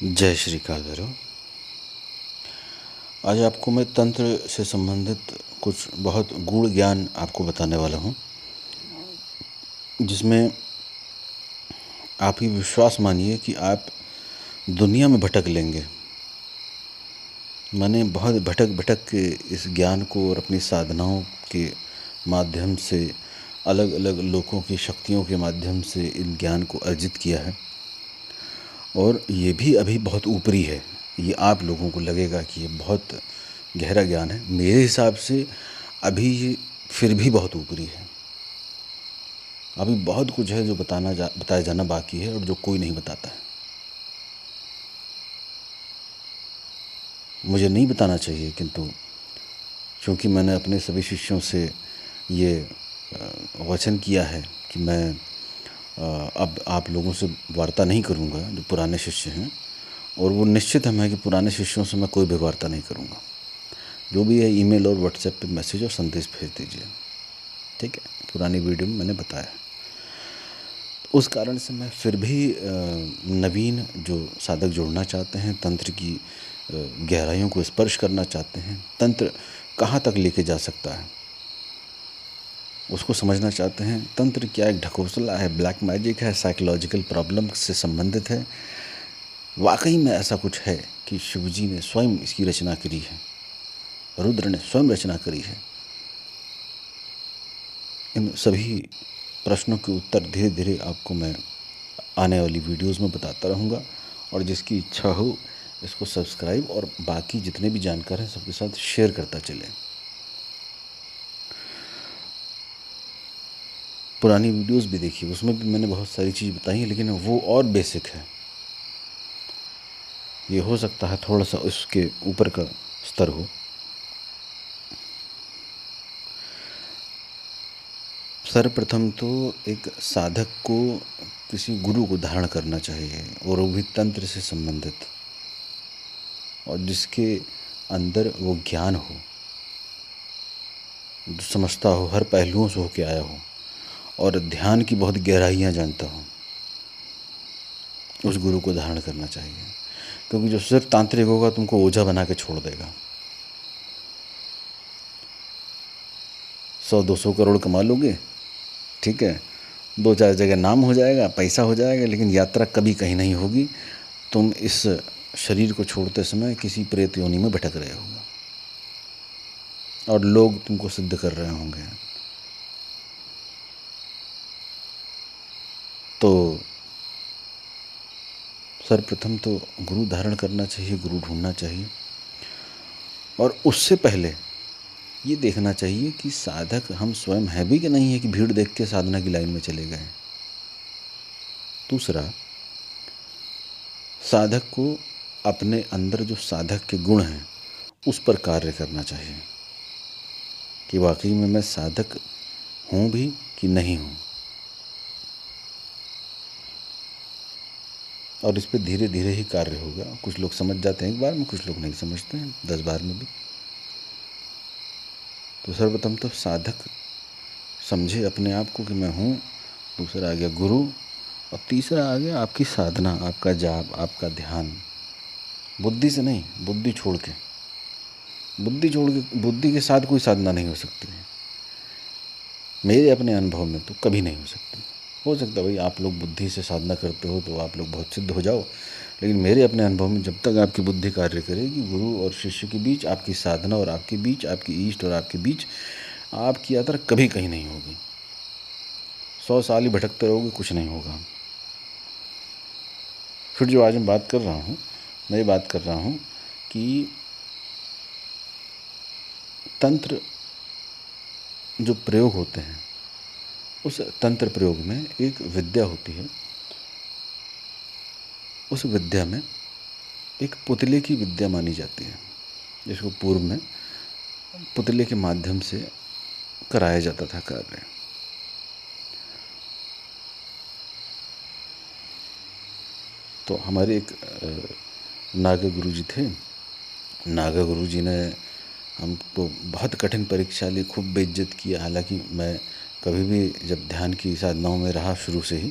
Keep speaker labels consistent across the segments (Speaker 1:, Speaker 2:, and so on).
Speaker 1: जय श्री काल भैरव। आज आपको मैं तंत्र से संबंधित कुछ बहुत गूढ़ ज्ञान आपको बताने वाला हूँ, जिसमें आप ही विश्वास मानिए कि आप दुनिया में भटक लेंगे। मैंने बहुत भटक भटक के इस ज्ञान को और अपनी साधनाओं के माध्यम से, अलग अलग लोगों की शक्तियों के माध्यम से इन ज्ञान को अर्जित किया है। और ये भी अभी बहुत ऊपरी है। ये आप लोगों को लगेगा कि ये बहुत गहरा ज्ञान है। मेरे हिसाब से अभी ये फिर भी बहुत ऊपरी है। अभी बहुत कुछ है जो बताया जाना बाकी है और जो कोई नहीं बताता है। मुझे नहीं बताना चाहिए, किंतु क्योंकि मैंने अपने सभी शिष्यों से ये वचन किया है कि मैं अब आप लोगों से वार्ता नहीं करूंगा जो पुराने शिष्य हैं, और वो निश्चित है कि पुराने शिष्यों से मैं कोई भी वार्ता नहीं करूंगा। जो भी है ईमेल और व्हाट्सएप पे मैसेज और संदेश भेज दीजिए, ठीक है। पुरानी वीडियो में मैंने बताया। उस कारण से मैं फिर भी नवीन जो साधक जुड़ना चाहते हैं, तंत्र की गहराइयों को स्पर्श करना चाहते हैं, तंत्र कहाँ तक लेके जा सकता है उसको समझना चाहते हैं। तंत्र क्या एक ढकोसला है, ब्लैक मैजिक है, साइकोलॉजिकल प्रॉब्लम से संबंधित है। वाकई में ऐसा कुछ है कि शिव जी ने स्वयं इसकी रचना करी है, रुद्र ने स्वयं रचना करी है। इन सभी प्रश्नों के उत्तर धीरे धीरे आपको मैं आने वाली वीडियोस में बताता रहूँगा, और जिसकी इच्छा हो इसको सब्सक्राइब और बाकी जितने भी जानकार हैं सबके साथ शेयर करता चलें। पुरानी वीडियोस भी देखिए, उसमें भी मैंने बहुत सारी चीज़ बताई है, लेकिन वो और बेसिक है। ये हो सकता है थोड़ा सा उसके ऊपर का स्तर हो। सर्वप्रथम तो एक साधक को किसी गुरु को धारण करना चाहिए, और वो भी तंत्र से संबंधित, और जिसके अंदर वो ज्ञान हो, जो समझता हो, हर पहलुओं से होके आया हो, और ध्यान की बहुत गहराइयाँ जानता हो। उस गुरु को धारण करना चाहिए, क्योंकि जो सिर्फ तांत्रिक होगा तुमको ओझा बना के छोड़ देगा। 100-200 करोड़ कमा लोगे, ठीक है, 2-4 जगह नाम हो जाएगा, पैसा हो जाएगा, लेकिन यात्रा कभी कहीं नहीं होगी। तुम इस शरीर को छोड़ते समय किसी प्रेत योनि में भटक रहे होगे, और लोग तुमको सिद्ध कर रहे होंगे। तो सर्वप्रथम तो गुरु धारण करना चाहिए, गुरु ढूंढना चाहिए, और उससे पहले ये देखना चाहिए कि साधक हम स्वयं हैं भी कि नहीं है, कि भीड़ देख के साधना की लाइन में चले गए। दूसरा, साधक को अपने अंदर जो साधक के गुण हैं उस पर कार्य करना चाहिए, कि वाकई में मैं साधक हूँ भी कि नहीं हूँ। और इस पर धीरे धीरे ही कार्य होगा। कुछ लोग समझ जाते हैं एक बार में, कुछ लोग नहीं समझते हैं 10 बार में भी। तो सर्वप्रथम तो साधक समझे अपने आप को कि मैं हूँ। दूसरा आ गया गुरु, और तीसरा आ गया आपकी साधना, आपका जाप, आपका ध्यान। बुद्धि से नहीं, बुद्धि छोड़ के, बुद्धि के साथ कोई साधना नहीं हो सकती है। मेरे अपने अनुभव में तो कभी नहीं हो सकती। हो सकता है भाई आप लोग बुद्धि से साधना करते हो तो आप लोग बहुत सिद्ध हो जाओ, लेकिन मेरे अपने अनुभव में जब तक आपकी बुद्धि कार्य करेगी, गुरु और शिष्य के बीच, आपकी साधना और आपके बीच, आपकी ईष्ट और आपके बीच, आपकी यात्रा कभी कहीं नहीं होगी। 100 साल ही भटकते रहोगे, कुछ नहीं होगा। फिर जो आज मैं बात कर रहा हूँ, मैं ये बात कर रहा हूँ कि तंत्र जो प्रयोग होते हैं, उस तंत्र प्रयोग में एक विद्या होती है। उस विद्या में एक पुतले की विद्या मानी जाती है, जिसको पूर्व में पुतले के माध्यम से कराया जाता था कार्य। तो हमारे एक नागा गुरु जी थे। नागा गुरु जी ने हमको बहुत कठिन परीक्षा ली, खूब बेइज्जत किया। हालांकि मैं कभी भी जब ध्यान की साधनाओं में रहा शुरू से ही,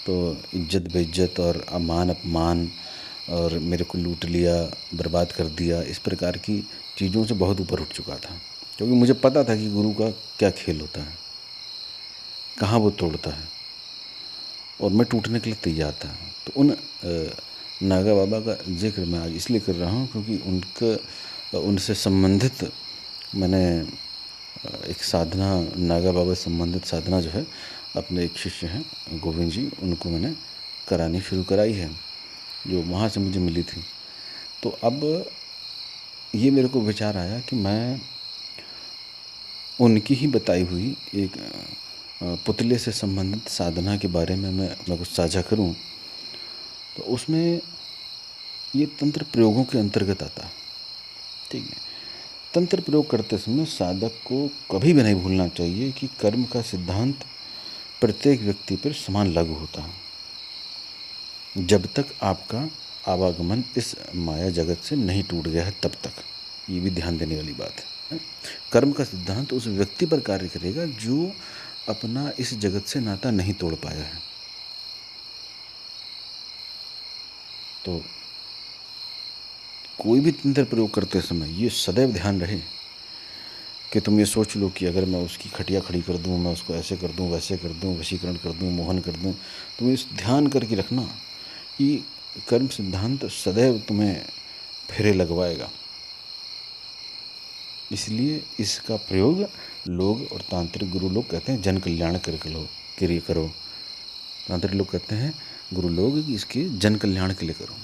Speaker 1: तो इज्जत बेइज्जत और अमान अपमान और मेरे को लूट लिया, बर्बाद कर दिया, इस प्रकार की चीज़ों से बहुत ऊपर उठ चुका था। क्योंकि मुझे पता था कि गुरु का क्या खेल होता है, कहाँ वो तोड़ता है, और मैं टूटने के लिए तैयार था। तो उन नागा बाबा का जिक्र मैं आज इसलिए कर रहा हूँ क्योंकि उनसे संबंधित मैंने एक साधना, नागा बाबा से संबंधित साधना जो है, अपने एक शिष्य हैं गोविंद जी, उनको मैंने करानी शुरू कराई है, जो वहाँ से मुझे मिली थी। तो अब ये मेरे को विचार आया कि मैं उनकी ही बताई हुई एक पुतले से संबंधित साधना के बारे में मैं कुछ साझा करूं। तो उसमें ये तंत्र प्रयोगों के अंतर्गत आता है। ठीक है, तंत्र प्रयोग करते समय साधक को कभी भी नहीं भूलना चाहिए कि कर्म का सिद्धांत प्रत्येक व्यक्ति पर समान लागू होता है। जब तक आपका आवागमन इस माया जगत से नहीं टूट गया है तब तक, ये भी ध्यान देने वाली बात है। कर्म का सिद्धांत उस व्यक्ति पर कार्य करेगा जो अपना इस जगत से नाता नहीं तोड़ पाया है। तो कोई भी तंत्र प्रयोग करते समय ये सदैव ध्यान रहे कि तुम ये सोच लो कि अगर मैं उसकी खटिया खड़ी कर दूं, मैं उसको ऐसे कर दूं, वैसे कर दूं, वशीकरण कर दूं, मोहन कर दूं, तुम इस ध्यान करके रखना कि कर्म सिद्धांत सदैव तुम्हें फेरे लगवाएगा। इसलिए इसका प्रयोग लोग और तांत्रिक गुरु लोग कहते हैं जन कल्याण के लिए करो। तांत्रिक लोग कहते हैं, गुरु लोग, कि इसके जन कल्याण के लिए करो।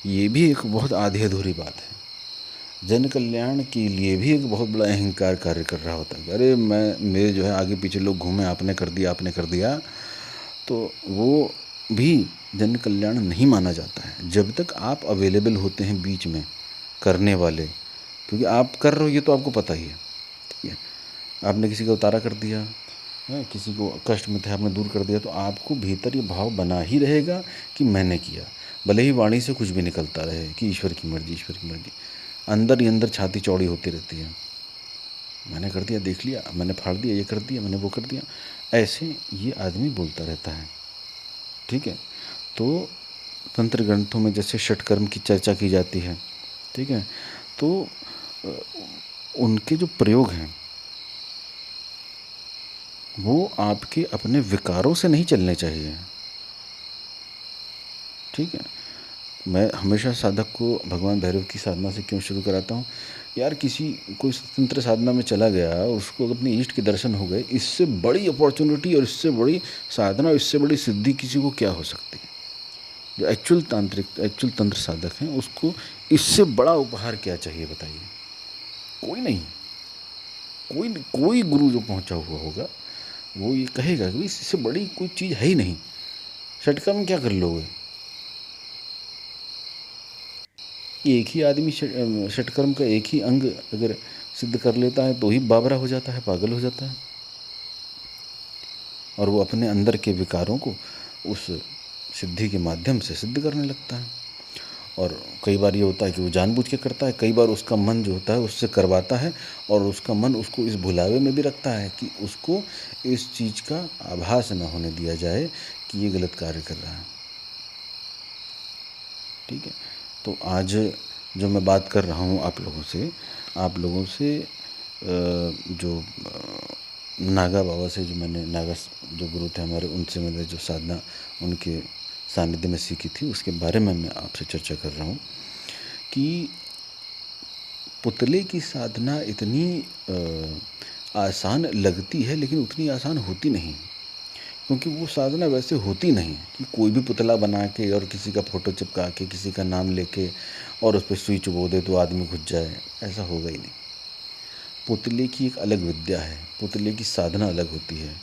Speaker 1: ये भी एक बहुत आधी अधूरी बात है। जन कल्याण के लिए भी एक बहुत बड़ा अहंकार कार्य कर रहा होता है। अरे मेरे जो है आगे पीछे लोग घूमे, आपने कर दिया, तो वो भी जन कल्याण नहीं माना जाता है जब तक आप अवेलेबल होते हैं बीच में करने वाले। क्योंकि आप कर रहे हो ये तो आपको पता ही है। ठीक है, आपने किसी का उतारा कर दिया है, किसी को कष्ट में थे आपने दूर कर दिया, तो आपको भीतर ये भाव बना ही रहेगा कि मैंने किया। भले ही वाणी से कुछ भी निकलता रहे कि ईश्वर की मर्जी, ईश्वर की मर्जी, अंदर ही अंदर छाती चौड़ी होती रहती है। मैंने कर दिया, देख लिया, मैंने फाड़ दिया, ये कर दिया, मैंने वो कर दिया, ऐसे ये आदमी बोलता रहता है। ठीक है, तो तंत्र ग्रंथों में जैसे षटकर्म की चर्चा की जाती है, ठीक है, तो उनके जो प्रयोग हैं वो आपके अपने विकारों से नहीं चलने चाहिए। ठीक है, मैं हमेशा साधक को भगवान भैरव की साधना से क्यों शुरू कराता हूँ, यार कोई स्वतंत्र साधना में चला गया, उसको अपने इष्ट के दर्शन हो गए, इससे बड़ी अपॉर्चुनिटी और इससे बड़ी साधना और इससे बड़ी सिद्धि किसी को क्या हो सकती है। जो एक्चुअल तंत्र साधक हैं उसको इससे बड़ा उपहार क्या चाहिए बताइए। कोई नहीं, कोई गुरु जो पहुंचा हुआ होगा वो ये कहेगा कि इससे बड़ी कोई चीज़ है ही नहीं। षटका में क्या कर लोगे, एक ही आदमी षटकर्म का एक ही अंग अगर सिद्ध कर लेता है तो ही बाबरा हो जाता है, पागल हो जाता है, और वो अपने अंदर के विकारों को उस सिद्धि के माध्यम से सिद्ध करने लगता है। और कई बार ये होता है कि वो जानबूझ के करता है, कई बार उसका मन जो होता है उससे करवाता है, और उसका मन उसको इस भुलावे में भी रखता है कि उसको इस चीज़ का आभास न होने दिया जाए कि ये गलत कार्य कर रहा है। ठीक है, तो आज जो मैं बात कर रहा हूँ आप लोगों से जो नागा बाबा से, जो मैंने जो गुरु थे हमारे, उनसे मैंने जो साधना उनके सानिध्य में सीखी थी, उसके बारे में मैं आपसे चर्चा कर रहा हूँ कि पुतले की साधना इतनी आसान लगती है लेकिन उतनी आसान होती नहीं, क्योंकि वो साधना वैसे होती नहीं कि कोई भी पुतला बना के और किसी का फ़ोटो चिपका के किसी का नाम लेके और उस पर सुई चुबो दे तो आदमी घुस जाए, ऐसा होगा ही नहीं। पुतले की एक अलग विद्या है, पुतले की साधना अलग होती है,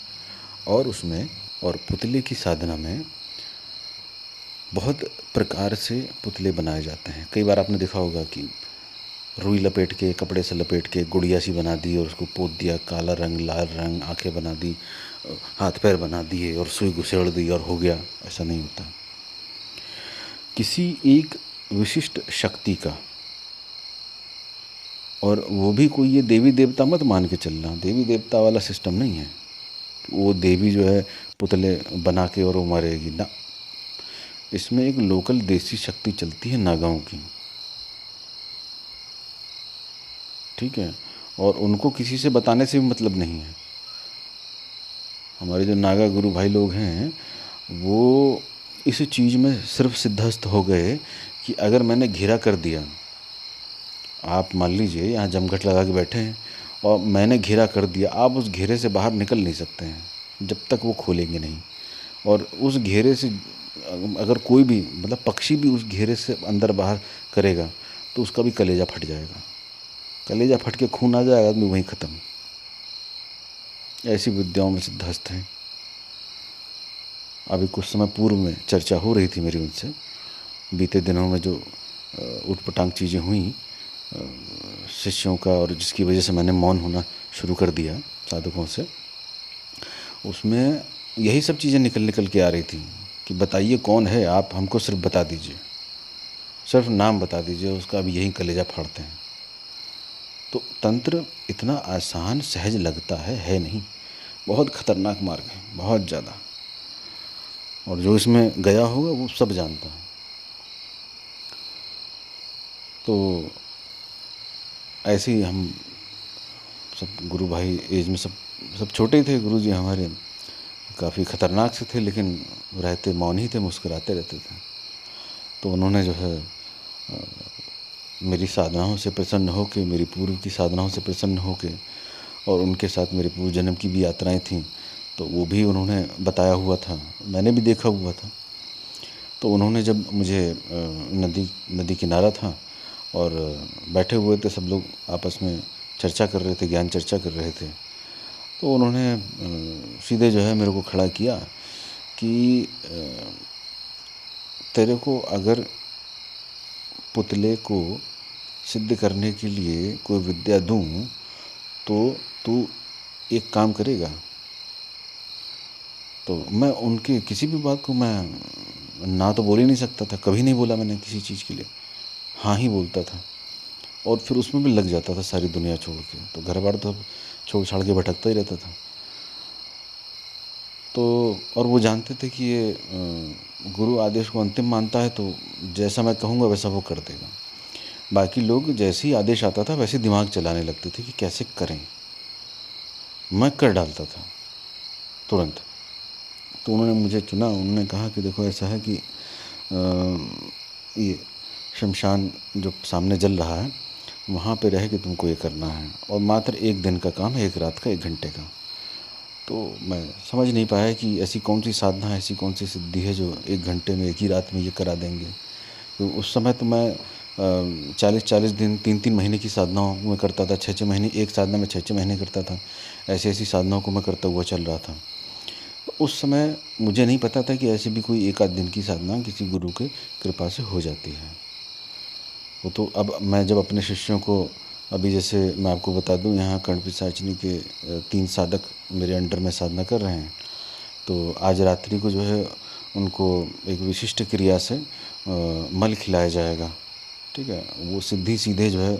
Speaker 1: और पुतले की साधना में बहुत प्रकार से पुतले बनाए जाते हैं। कई बार आपने देखा होगा कि रुई लपेट के, कपड़े से लपेट के गुड़िया सी बना दी और उसको पोत दिया, काला रंग, लाल रंग, आंखें बना दी, हाथ पैर बना दिए और सुई घुसेड़ दी और हो गया। ऐसा नहीं होता। किसी एक विशिष्ट शक्ति का, और वो भी कोई ये देवी देवता मत मान के चलना, देवी देवता वाला सिस्टम नहीं है। वो देवी जो है पुतले बना के और वो मरेगी ना, इसमें एक लोकल देसी शक्ति चलती है नागाओं की, ठीक है, और उनको किसी से बताने से भी मतलब नहीं है। हमारे जो नागा गुरु भाई लोग हैं वो इस चीज़ में सिर्फ सिद्धस्त हो गए कि अगर मैंने घेरा कर दिया, आप मान लीजिए यहाँ जमघट लगा के बैठे हैं और मैंने घेरा कर दिया, आप उस घेरे से बाहर निकल नहीं सकते हैं जब तक वो खोलेंगे नहीं। और उस घेरे से अगर कोई भी मतलब पक्षी भी उस घेरे से अंदर बाहर करेगा तो उसका भी कलेजा फट जाएगा, कलेजा फट के खून आ जाएगा, आदमी वहीं ख़त्म। ऐसी विद्याओं में सिद्धहस्त हैं। अभी कुछ समय पूर्व में चर्चा हो रही थी मेरी उनसे, बीते दिनों में जो उटपटांग चीज़ें हुई शिष्यों का, और जिसकी वजह से मैंने मौन होना शुरू कर दिया साधकों से, उसमें यही सब चीज़ें निकल के आ रही थी कि बताइए कौन है आप, हमको सिर्फ बता दीजिए, सिर्फ नाम बता दीजिए, उसका अभी यही कलेजा फाड़ते हैं। तो तंत्र इतना आसान सहज लगता है नहीं, बहुत खतरनाक मार्ग है, बहुत ज़्यादा। और जो इसमें गया होगा वो सब जानता है। तो ऐसे ही हम सब गुरु भाई एज में सब छोटे ही थे। गुरु जी हमारे काफ़ी ख़तरनाक से थे, लेकिन रहते मौन ही थे, मुस्कुराते रहते थे। तो उन्होंने जो है मेरी साधनाओं से प्रसन्न होकर, मेरी पूर्व की साधनाओं से प्रसन्न होकर, और उनके साथ मेरे पूर्व जन्म की भी यात्राएं थीं, तो वो भी उन्होंने बताया हुआ था, मैंने भी देखा हुआ था। तो उन्होंने जब मुझे नदी किनारा था और बैठे हुए थे, सब लोग आपस में चर्चा कर रहे थे, ज्ञान चर्चा कर रहे थे, तो उन्होंने सीधे जो है मेरे को खड़ा किया कि तेरे को अगर पुतले को सिद्ध करने के लिए कोई विद्या दूं तो तू एक काम करेगा। तो मैं उनकी किसी भी बात को मैं ना तो बोल ही नहीं सकता था, कभी नहीं बोला मैंने किसी चीज़ के लिए, हाँ ही बोलता था। और फिर उसमें भी लग जाता था सारी दुनिया छोड़ के, तो घर बार तो छोड़ छाड़ के भटकता ही रहता था। तो और वो जानते थे कि ये गुरु आदेश को अंतिम मानता है, तो जैसा मैं कहूँगा वैसा वो कर देगा। बाकी लोग जैसे ही आदेश आता था वैसे दिमाग चलाने लगते थे कि कैसे करें, मैं कर डालता था तुरंत। तो उन्होंने मुझे चुना, उन्होंने कहा कि देखो ऐसा है कि ये शमशान जो सामने जल रहा है वहाँ पे रह के तुमको ये करना है, और मात्र 1 दिन का काम है, 1 रात का, 1 घंटे का। तो मैं समझ नहीं पाया कि ऐसी कौन सी साधना है, ऐसी कौन सी सिद्धि है जो 1 घंटे में, 1 ही रात में ये करा देंगे। तो उस समय तो मैं 40-40 दिन, 3-3 महीने की साधनाओं में करता था, 6-6 महीने एक साधना में 6-6 महीने करता था। ऐसी साधनाओं को मैं करता हुआ चल रहा था। उस समय मुझे नहीं पता था कि ऐसे भी कोई 1 आध दिन की साधना किसी गुरु के कृपा से हो जाती है। वो तो अब मैं जब अपने शिष्यों को, अभी जैसे मैं आपको बता दूं, यहाँ कर्णपिशाचिनी के 3 साधक मेरे अंडर में साधना कर रहे हैं। तो आज रात्रि को जो है उनको एक विशिष्ट क्रिया से मल खिलाया जाएगा, ठीक है, वो सिद्धि सीधे जो है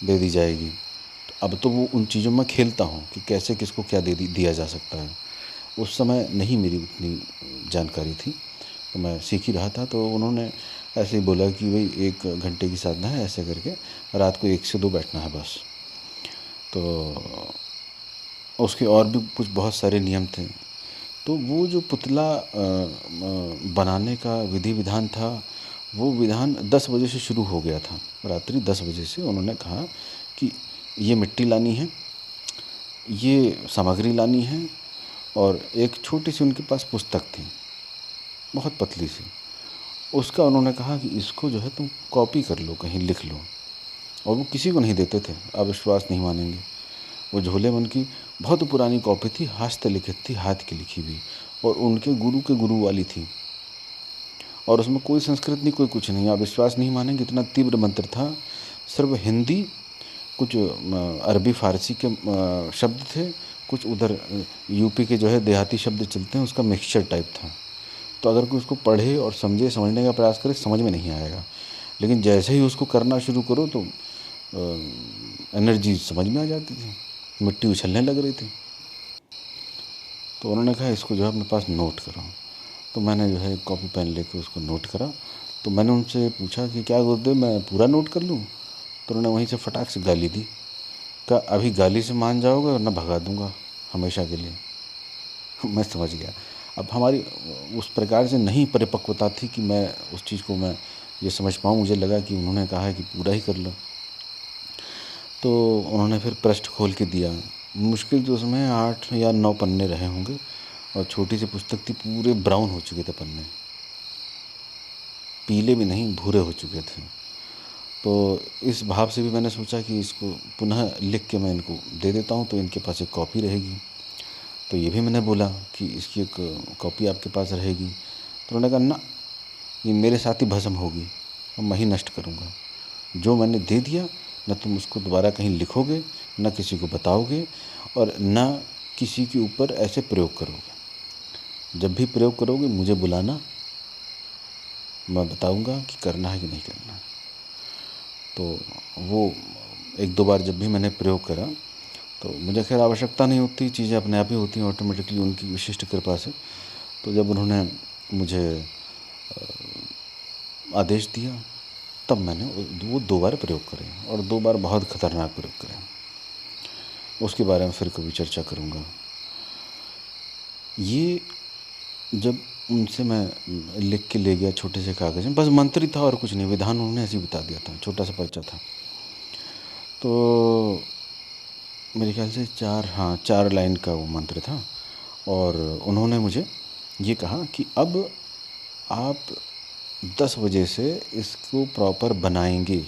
Speaker 1: दे दी जाएगी। तो अब तो वो उन चीज़ों में खेलता हूँ कि कैसे किसको क्या दिया जा सकता है। उस समय नहीं मेरी उतनी जानकारी थी, तो मैं सीख ही रहा था। तो उन्होंने ऐसे ही बोला कि भाई 1 घंटे की साधना है, ऐसे करके रात को 1 से 2 बैठना है बस। तो उसके और भी कुछ बहुत सारे नियम थे। तो वो जो पुतला बनाने का विधि विधान था, वो विधान 10 बजे से शुरू हो गया था। रात्रि 10 बजे से उन्होंने कहा कि ये मिट्टी लानी है, ये सामग्री लानी है, और एक छोटी सी उनके पास पुस्तक थी, बहुत पतली सी। उसका उन्होंने कहा कि इसको जो है तुम कॉपी कर लो, कहीं लिख लो। और वो किसी को नहीं देते थे, आप विश्वास नहीं मानेंगे। वो झोले मन की बहुत पुरानी कॉपी थी, हस्तलिखित थी, हाथ की लिखी हुई, और उनके गुरु के गुरु वाली थी। और उसमें कोई संस्कृत नहीं, कोई कुछ नहीं, आप विश्वास नहीं मानेंगे, इतना तीव्र मंत्र था। सिर्फ हिंदी, कुछ अरबी फ़ारसी के शब्द थे, कुछ उधर यूपी के जो है देहाती शब्द चलते हैं, उसका मिक्सचर टाइप था। तो अगर कोई उसको पढ़े और समझने का प्रयास करे, समझ में नहीं आएगा। लेकिन जैसे ही उसको करना शुरू करो तो एनर्जी समझ में आ जाती थी, मिट्टी उछलने लग रही थी। तो उन्होंने कहा इसको जो है अपने पास नोट करो। तो मैंने जो है कॉपी पेन लेके उसको नोट करा। तो मैंने उनसे पूछा कि क्या गुरुदेव मैं पूरा नोट कर लूँ? तो उन्होंने वहीं से फटाक से गाली दी। कहा अभी गाली से मान जाओगे वरना भगा दूंगा हमेशा के लिए। मैं समझ गया। अब हमारी उस प्रकार से नहीं परिपक्वता थी कि मैं उस चीज़ को मैं ये समझ पाऊँ। मुझे लगा कि उन्होंने कहा है कि पूरा ही कर लो। तो उन्होंने फिर पृष्ठ खोल के दिया। मुश्किल तो उसमें 8 या 9 पन्ने रहे होंगे और छोटी सी पुस्तक थी, पूरे ब्राउन हो चुके थे पन्ने, पीले भी नहीं भूरे हो चुके थे। तो इस भाव से भी मैंने सोचा कि इसको पुनः लिख के मैं इनको दे देता हूँ तो इनके पास एक कॉपी रहेगी। तो ये भी मैंने बोला कि इसकी एक कॉपी आपके पास रहेगी। तो उन्होंने कहा ना, ये मेरे साथ ही भस्म होगी और मैं ही नष्ट करूँगा। जो मैंने दे दिया न तुम उसको दोबारा कहीं लिखोगे, न किसी को बताओगे और न किसी के ऊपर ऐसे प्रयोग करोगे। जब भी प्रयोग करोगे मुझे बुलाना, मैं बताऊँगा कि करना है कि नहीं करना है। तो वो 1-2 बार जब भी मैंने प्रयोग करा तो मुझे खैर आवश्यकता नहीं होती, चीज़ें अपने आप ही होती हैं ऑटोमेटिकली उनकी विशिष्ट कृपा से। तो जब उन्होंने मुझे आदेश दिया तब मैंने वो 2 बार प्रयोग करे और 2 बार बहुत खतरनाक प्रयोग करे। उसके बारे में फिर कभी चर्चा करूँगा। ये जब उनसे मैं लिख के ले गया छोटे से कागज़ में, बस मंत्र ही था और कुछ नहीं, विधान उन्होंने ऐसे ही बता दिया था, छोटा सा पर्चा था। तो मेरे ख्याल से 4 लाइन का वो मंत्र था और उन्होंने मुझे ये कहा कि अब आप 10 बजे से इसको प्रॉपर बनाएंगे,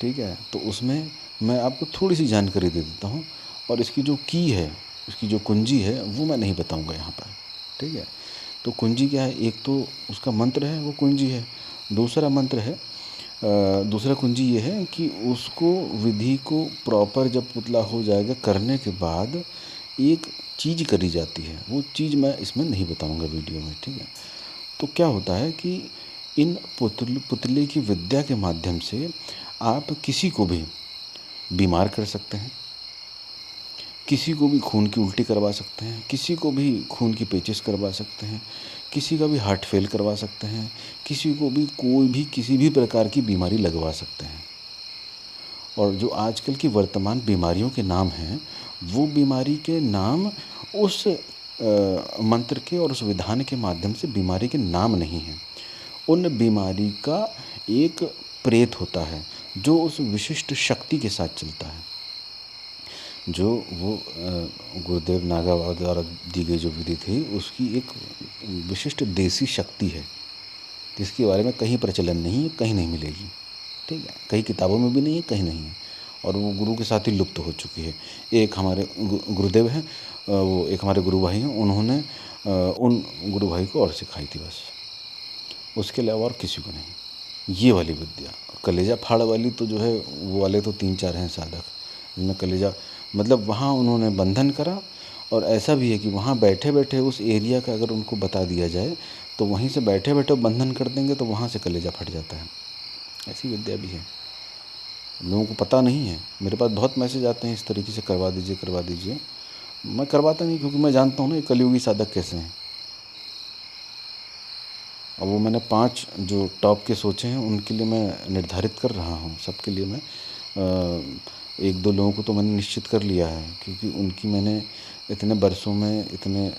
Speaker 1: ठीक है? तो उसमें मैं आपको थोड़ी सी जानकारी दे देता हूँ और इसकी जो की है, उसकी जो कुंजी है वो मैं नहीं बताऊँगा यहाँ पर, ठीक है? तो कुंजी क्या है, एक तो उसका मंत्र है वो कुंजी है, दूसरा मंत्र है दूसरा कुंजी ये है कि उसको विधि को प्रॉपर जब पुतला हो जाएगा करने के बाद एक चीज़ करी जाती है, वो चीज़ मैं इसमें नहीं बताऊंगा वीडियो में, ठीक है? तो क्या होता है कि इन पुतले की विद्या के माध्यम से आप किसी को भी बीमार कर सकते हैं, किसी को भी खून की उल्टी करवा सकते हैं, किसी को भी खून की पेचिश करवा सकते हैं, किसी का भी हार्ट फेल करवा सकते हैं, किसी को भी कोई भी किसी भी प्रकार की बीमारी लगवा सकते हैं। और जो आजकल की वर्तमान बीमारियों के नाम हैं, वो बीमारी के नाम उस मंत्र के और उस विधान के माध्यम से बीमारी के नाम नहीं हैं। उन बीमारी का एक प्रेत होता है जो उस विशिष्ट शक्ति के साथ चलता है। जो वो गुरुदेव नागा बाबा द्वारा दी गई जो विधि थी उसकी एक विशिष्ट देसी शक्ति है जिसके बारे में कहीं प्रचलन नहीं है, कहीं नहीं मिलेगी, ठीक है? कई किताबों में भी नहीं है, कहीं नहीं है और वो गुरु के साथ ही लुप्त हो चुकी है। एक हमारे गुरुदेव हैं, वो एक हमारे गुरु भाई हैं, उन्होंने उन गुरु भाई को और सिखाई थी बस, उसके अलावा और किसी को नहीं। ये वाली विद्या कलेजा फाड़ वाली तो जो है वो वाले तो 3-4 हैं साधक जिनमें कलेजा, मतलब वहाँ उन्होंने बंधन करा और ऐसा भी है कि वहाँ बैठे बैठे उस एरिया का अगर उनको बता दिया जाए तो वहीं से बैठे बैठे बंधन कर देंगे तो वहाँ से कलेजा फट जाता है। ऐसी विद्या भी है, लोगों को पता नहीं है। मेरे पास बहुत मैसेज आते हैं इस तरीके से करवा दीजिए करवा दीजिए, मैं करवाता नहीं क्योंकि मैं जानता हूँ ना ये कलियुगी साधक कैसे हैं। और वो मैंने 5 जो टॉप के सोचे हैं उनके लिए मैं निर्धारित कर रहा हूँ, सबके लिए मैं 1-2 लोगों को तो मैंने निश्चित कर लिया है क्योंकि उनकी मैंने इतने बरसों में इतने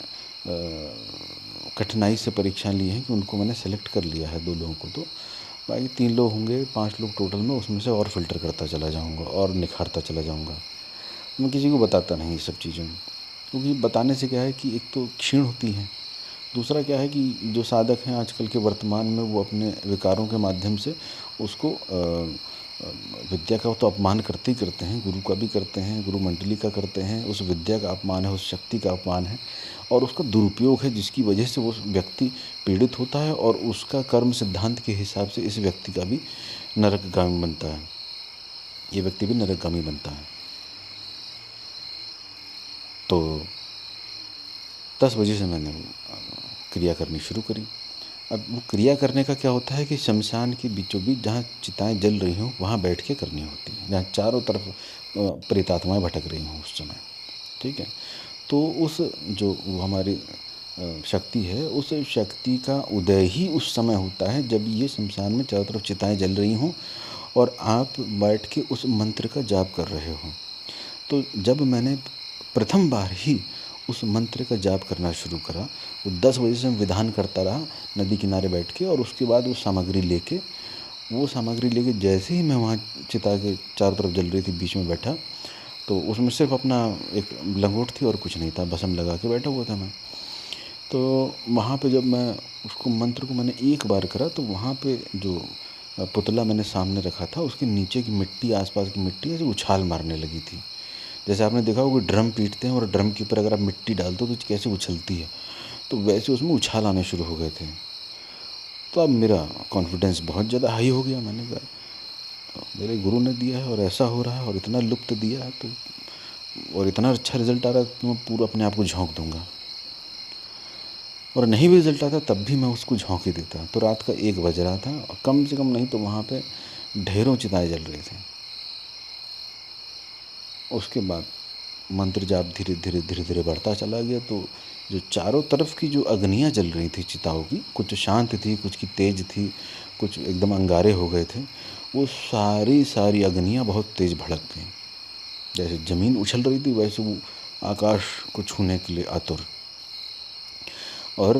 Speaker 1: कठिनाई से परीक्षा ली है कि उनको मैंने सेलेक्ट कर लिया है 2 लोगों को। तो बाकी 3 लोग होंगे, 5 लोग टोटल में, उसमें से और फ़िल्टर करता चला जाऊँगा और निखारता चला जाऊँगा। मैं किसी को बताता नहीं ये सब चीज़ें क्योंकि बताने से क्या है कि एक तो क्षीण होती है, दूसरा क्या है कि जो साधक हैं आजकल के वर्तमान में वो अपने विकारों के माध्यम से उसको विद्या का तो अपमान करते ही करते हैं, गुरु का भी करते हैं, गुरु मंडली का करते हैं, उस विद्या का अपमान है, उस शक्ति का अपमान है और उसका दुरुपयोग है जिसकी वजह से वो व्यक्ति पीड़ित होता है और उसका कर्म सिद्धांत के हिसाब से इस व्यक्ति का भी नरकगामी बनता है, ये व्यक्ति भी नरकगामी बनता है। तो 10 बजे से मैंने क्रिया करनी शुरू करी। अब वो क्रिया करने का क्या होता है कि शमशान के बीचों बीच जहाँ चिताएं जल रही हों वहाँ बैठ के करनी होती है, जहाँ चारों तरफ प्रेतात्माएं भटक रही हों उस समय, ठीक है? तो उस जो वो हमारी शक्ति है, उस शक्ति का उदय ही उस समय होता है जब ये शमशान में चारों तरफ चिताएं जल रही हों और आप बैठ के उस मंत्र का जाप कर रहे हो। तो जब मैंने प्रथम बार ही उस मंत्र का जाप करना शुरू करा, वो 10 बजे से मैं विधान करता रहा नदी किनारे बैठ के, और उसके बाद वो सामग्री लेके जैसे ही मैं वहाँ चिता के चारों तरफ जल रही थी बीच में बैठा, तो उसमें सिर्फ अपना एक लंगोट थी और कुछ नहीं था, भस्म लगा के बैठा हुआ था मैं। तो वहाँ पे जब मैं उसको मंत्र को मैंने एक बार करा, तो वहाँ पे जो पुतला मैंने सामने रखा था उसके नीचे की मिट्टी, आसपास की मिट्टी ऐसे उछाल मारने लगी थी। जैसे आपने देखा होगा ड्रम पीटते हैं और ड्रम के ऊपर अगर आप मिट्टी डाल दो तो कैसे उछलती है, तो वैसे उसमें उछाल आने शुरू हो गए थे। तो अब मेरा कॉन्फिडेंस बहुत ज़्यादा हाई हो गया। मैंने कहा मेरे गुरु ने दिया है और ऐसा हो रहा है और इतना लुप्त दिया है, तो और इतना अच्छा रिजल्ट आ रहा है तो मैं पूरा अपने आप को झोंक दूंगा। और नहीं भी रिजल्ट आता तब भी मैं उसको झोंक ही देता। तो रात का 1 बज रहा था और कम से कम नहीं तो वहाँ पे ढेरों चिताएं जल रहे थे। उसके बाद मंत्र जाप धीरे धीरे धीरे धीरे बढ़ता चला गया। तो जो चारों तरफ की जो अग्नियाँ जल रही थी चिताओं की, कुछ शांत थी, कुछ की तेज थी, कुछ एकदम अंगारे हो गए थे, वो सारी अग्नियाँ बहुत तेज़ भड़क गईं। जैसे ज़मीन उछल रही थी वैसे वो आकाश को छूने के लिए आतुर। और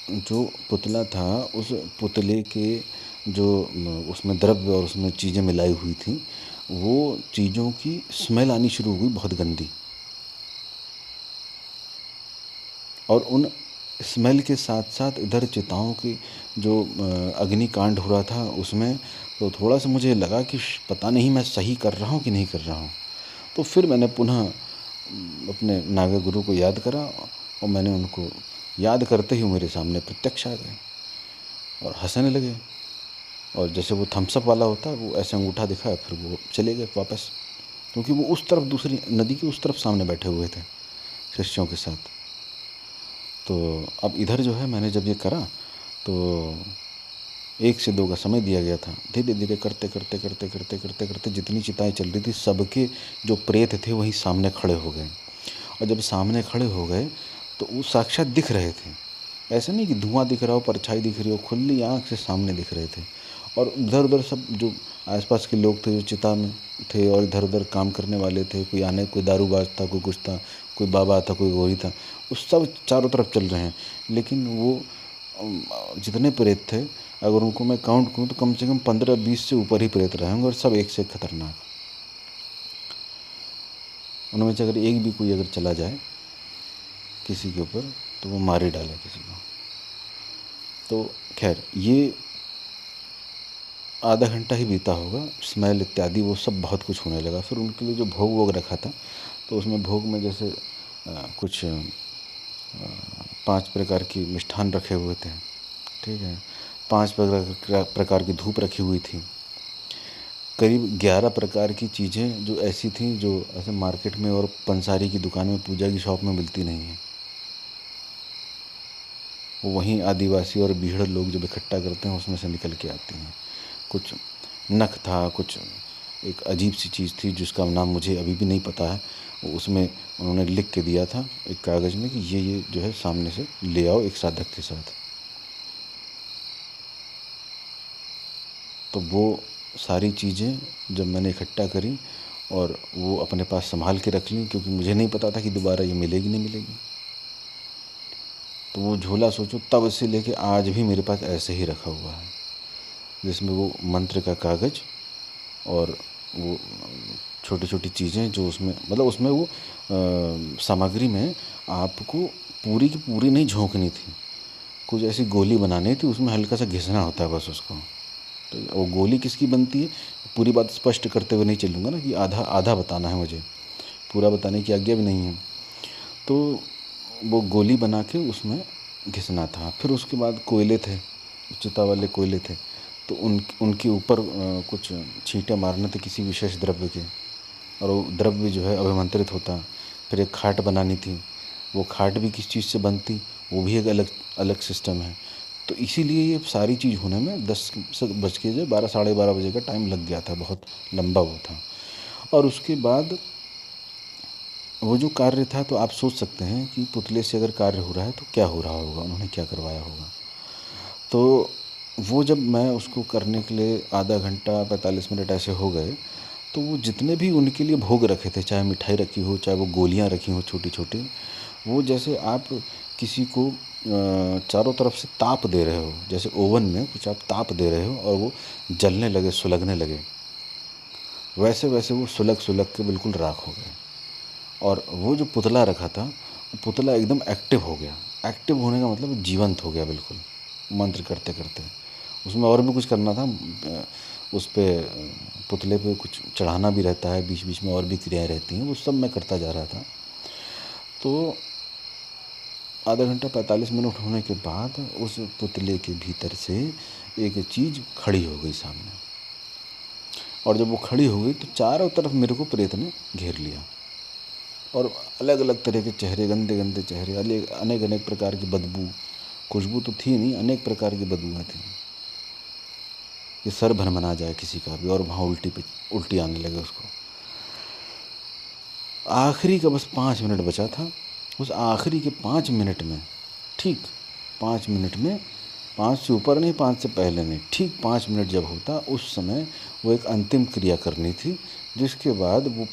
Speaker 1: जो पुतला था उस पुतले के जो उसमें द्रव्य और उसमें चीज़ें मिलाई हुई थी, वो चीज़ों की स्मेल आनी शुरू हो गई बहुत गंदी। और उन स्मेल के साथ साथ इधर चिताओं की जो अग्निकांड हो रहा था उसमें तो थोड़ा सा मुझे लगा कि पता नहीं मैं सही कर रहा हूँ कि नहीं कर रहा हूँ। तो फिर मैंने पुनः अपने नागा गुरु को याद करा और मैंने उनको याद करते ही मेरे सामने प्रत्यक्ष आ गए और हंसने लगे। और जैसे वो थम्स अप वाला होता है वो ऐसे अंगूठा दिखाया, फिर वो चले गए वापस, क्योंकि वो उस तरफ दूसरी नदी की उस तरफ सामने बैठे हुए थे शिष्यों के साथ। तो अब इधर जो है मैंने जब ये करा तो 1 से 2 का समय दिया गया था। धीरे धीरे करते करते करते करते करते करते जितनी चिताएं चल रही थी सबके जो प्रेत थे वहीं सामने खड़े हो गए। और जब सामने खड़े हो गए तो वो साक्षात दिख रहे थे। ऐसा नहीं कि धुआं दिख रहा हो, परछाई दिख रही हो, खुली आँख से सामने दिख रहे थे। और इधर उधर सब जो आसपास के लोग थे जो चिता में थे और इधर उधर काम करने वाले थे, कोई दारूबाज था, कोई कुछ था, कोई बाबा था, कोई गोरी था, वो सब चारों तरफ चल रहे हैं। लेकिन वो जितने प्रेत थे अगर उनको मैं काउंट करूँ तो कम से कम 15-20 से ऊपर ही प्रेत रहे होंगे, और सब एक से एक खतरनाक। उनमें से अगर एक भी कोई अगर चला जाए किसी के ऊपर तो वो मार ही डाले किसी को। तो खैर ये आधा घंटा ही बीता होगा, स्मेल इत्यादि वो सब बहुत कुछ होने लगा। फिर उनके लिए जो भोग वोग रखा था तो उसमें भोग में जैसे कुछ 5 प्रकार की मिष्ठान रखे हुए थे, ठीक है, 5 प्रकार की धूप रखी हुई थी, करीब 11 प्रकार की चीज़ें जो ऐसी थीं जो ऐसे मार्केट में और पंसारी की दुकान में, पूजा की शॉप में मिलती नहीं हैं। वो वहीं आदिवासी और बीहड़ लोग जब इकट्ठा करते हैं उसमें से निकल के आती हैं। कुछ नख था, कुछ एक अजीब सी चीज़ थी जिसका नाम मुझे अभी भी नहीं पता है। उसमें उन्होंने लिख के दिया था एक कागज़ में कि ये जो है सामने से ले आओ एक साधक के साथ। तो वो सारी चीज़ें जब मैंने इकट्ठा करी और वो अपने पास संभाल के रख ली, क्योंकि मुझे नहीं पता था कि दोबारा ये मिलेगी नहीं मिलेगी। तो वो झोला सोचो तब से लेके आज भी मेरे पास ऐसे ही रखा हुआ है, जिसमें वो मंत्र का कागज़ और वो छोटी छोटी चीज़ें जो उसमें, मतलब उसमें वो सामग्री में आपको पूरी की पूरी नहीं झोंकनी थी, कुछ ऐसी गोली बनानी थी, उसमें हल्का सा घिसना होता है बस उसको। तो वो गोली किसकी बनती है पूरी बात स्पष्ट करते हुए नहीं चलूँगा ना, कि आधा आधा बताना है मुझे, पूरा बताने की आज्ञा भी नहीं है। तो वो गोली बना के उसमें घिसना था। फिर उसके बाद कोयले थे, चिता वाले कोयले थे, तो उनके ऊपर कुछ छींटे मारने थे किसी विशेष द्रव्य के, और वो द्रव्य जो है अभिमंत्रित होता। फिर एक खाट बनानी थी, वो खाट भी किस चीज़ से बनती वो भी एक अलग अलग सिस्टम है। तो इसीलिए ये सारी चीज़ होने में 10 बज के जो 12 साढ़े 12 बजे का टाइम लग गया था, बहुत लंबा वो था। और उसके बाद वो जो कार्य था तो आप सोच सकते हैं कि पुतले से अगर कार्य हो रहा है तो क्या हो रहा होगा, उन्होंने क्या करवाया होगा। तो वो जब मैं उसको करने के लिए आधा घंटा 45 मिनट ऐसे हो गए, तो वो जितने भी उनके लिए भोग रखे थे, चाहे मिठाई रखी हो, चाहे वो गोलियां रखी हो छोटी-छोटी, वो जैसे आप किसी को चारों तरफ से ताप दे रहे हो, जैसे ओवन में कुछ आप ताप दे रहे हो और वो जलने लगे, सुलगने लगे, वैसे-वैसे वो सुलग-सुलग के बिल्कुल राख हो गए। और वो जो पुतला रखा था, वो पुतला एकदम एक्टिव हो गया। एक्टिव होने का मतलब जीवंत हो गया बिल्कुल, मंत्र करते-करते। उसमें और भी कुछ करना था, उस पे पुतले पे कुछ चढ़ाना भी रहता है, बीच-बीच में और भी क्रियाएँ रहती हैं, वो सब मैं करता जा रहा था। तो आधा घंटा 45 मिनट होने के बाद उस पुतले के भीतर से एक चीज़ खड़ी हो गई सामने, और जब वो खड़ी हो गई तो चारों तरफ मेरे को प्रेत ने घेर लिया, और अलग-अलग तरह के चेहरे, गंदे-गंदे चेहरे, अनेक-अनेक प्रकार की बदबू, खुशबू तो थी नहीं, अनेक प्रकार की बदबूएँ थीं कि सर भनभना जाए किसी का भी, और वहाँ उल्टी आने लगे उसको। आखिरी का बस 5 मिनट बचा था। उस आखिरी के 5 मिनट में, ठीक 5 मिनट में, 5 से ऊपर नहीं, 5 से पहले नहीं, ठीक 5 मिनट जब होता उस समय वो एक अंतिम क्रिया करनी थी, जिसके बाद वो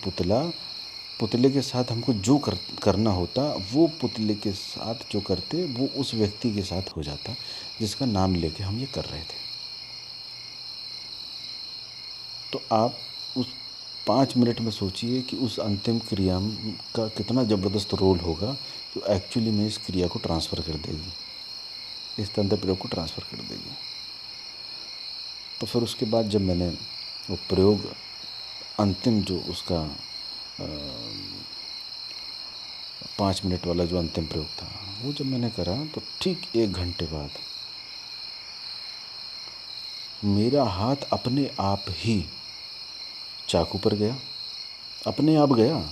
Speaker 1: पुतले के साथ हमको जो करना होता, वो पुतले के साथ जो करते वो उस व्यक्ति के साथ हो जाता जिसका नाम लेके हम ये कर रहे थे। तो आप उस 5 मिनट में सोचिए कि उस अंतिम क्रिया का कितना ज़बरदस्त रोल होगा, जो एक्चुअली में इस क्रिया को ट्रांसफ़र कर देगी, इस तंत्र प्रयोग को ट्रांसफ़र कर देगी। तो फिर उसके बाद जब मैंने वो प्रयोग, अंतिम जो उसका 5 मिनट वाला जो अंतिम प्रयोग था, वो जब मैंने करा तो ठीक 1 घंटे बाद मेरा हाथ अपने आप ही चाकू पर गया, अपने आप गया।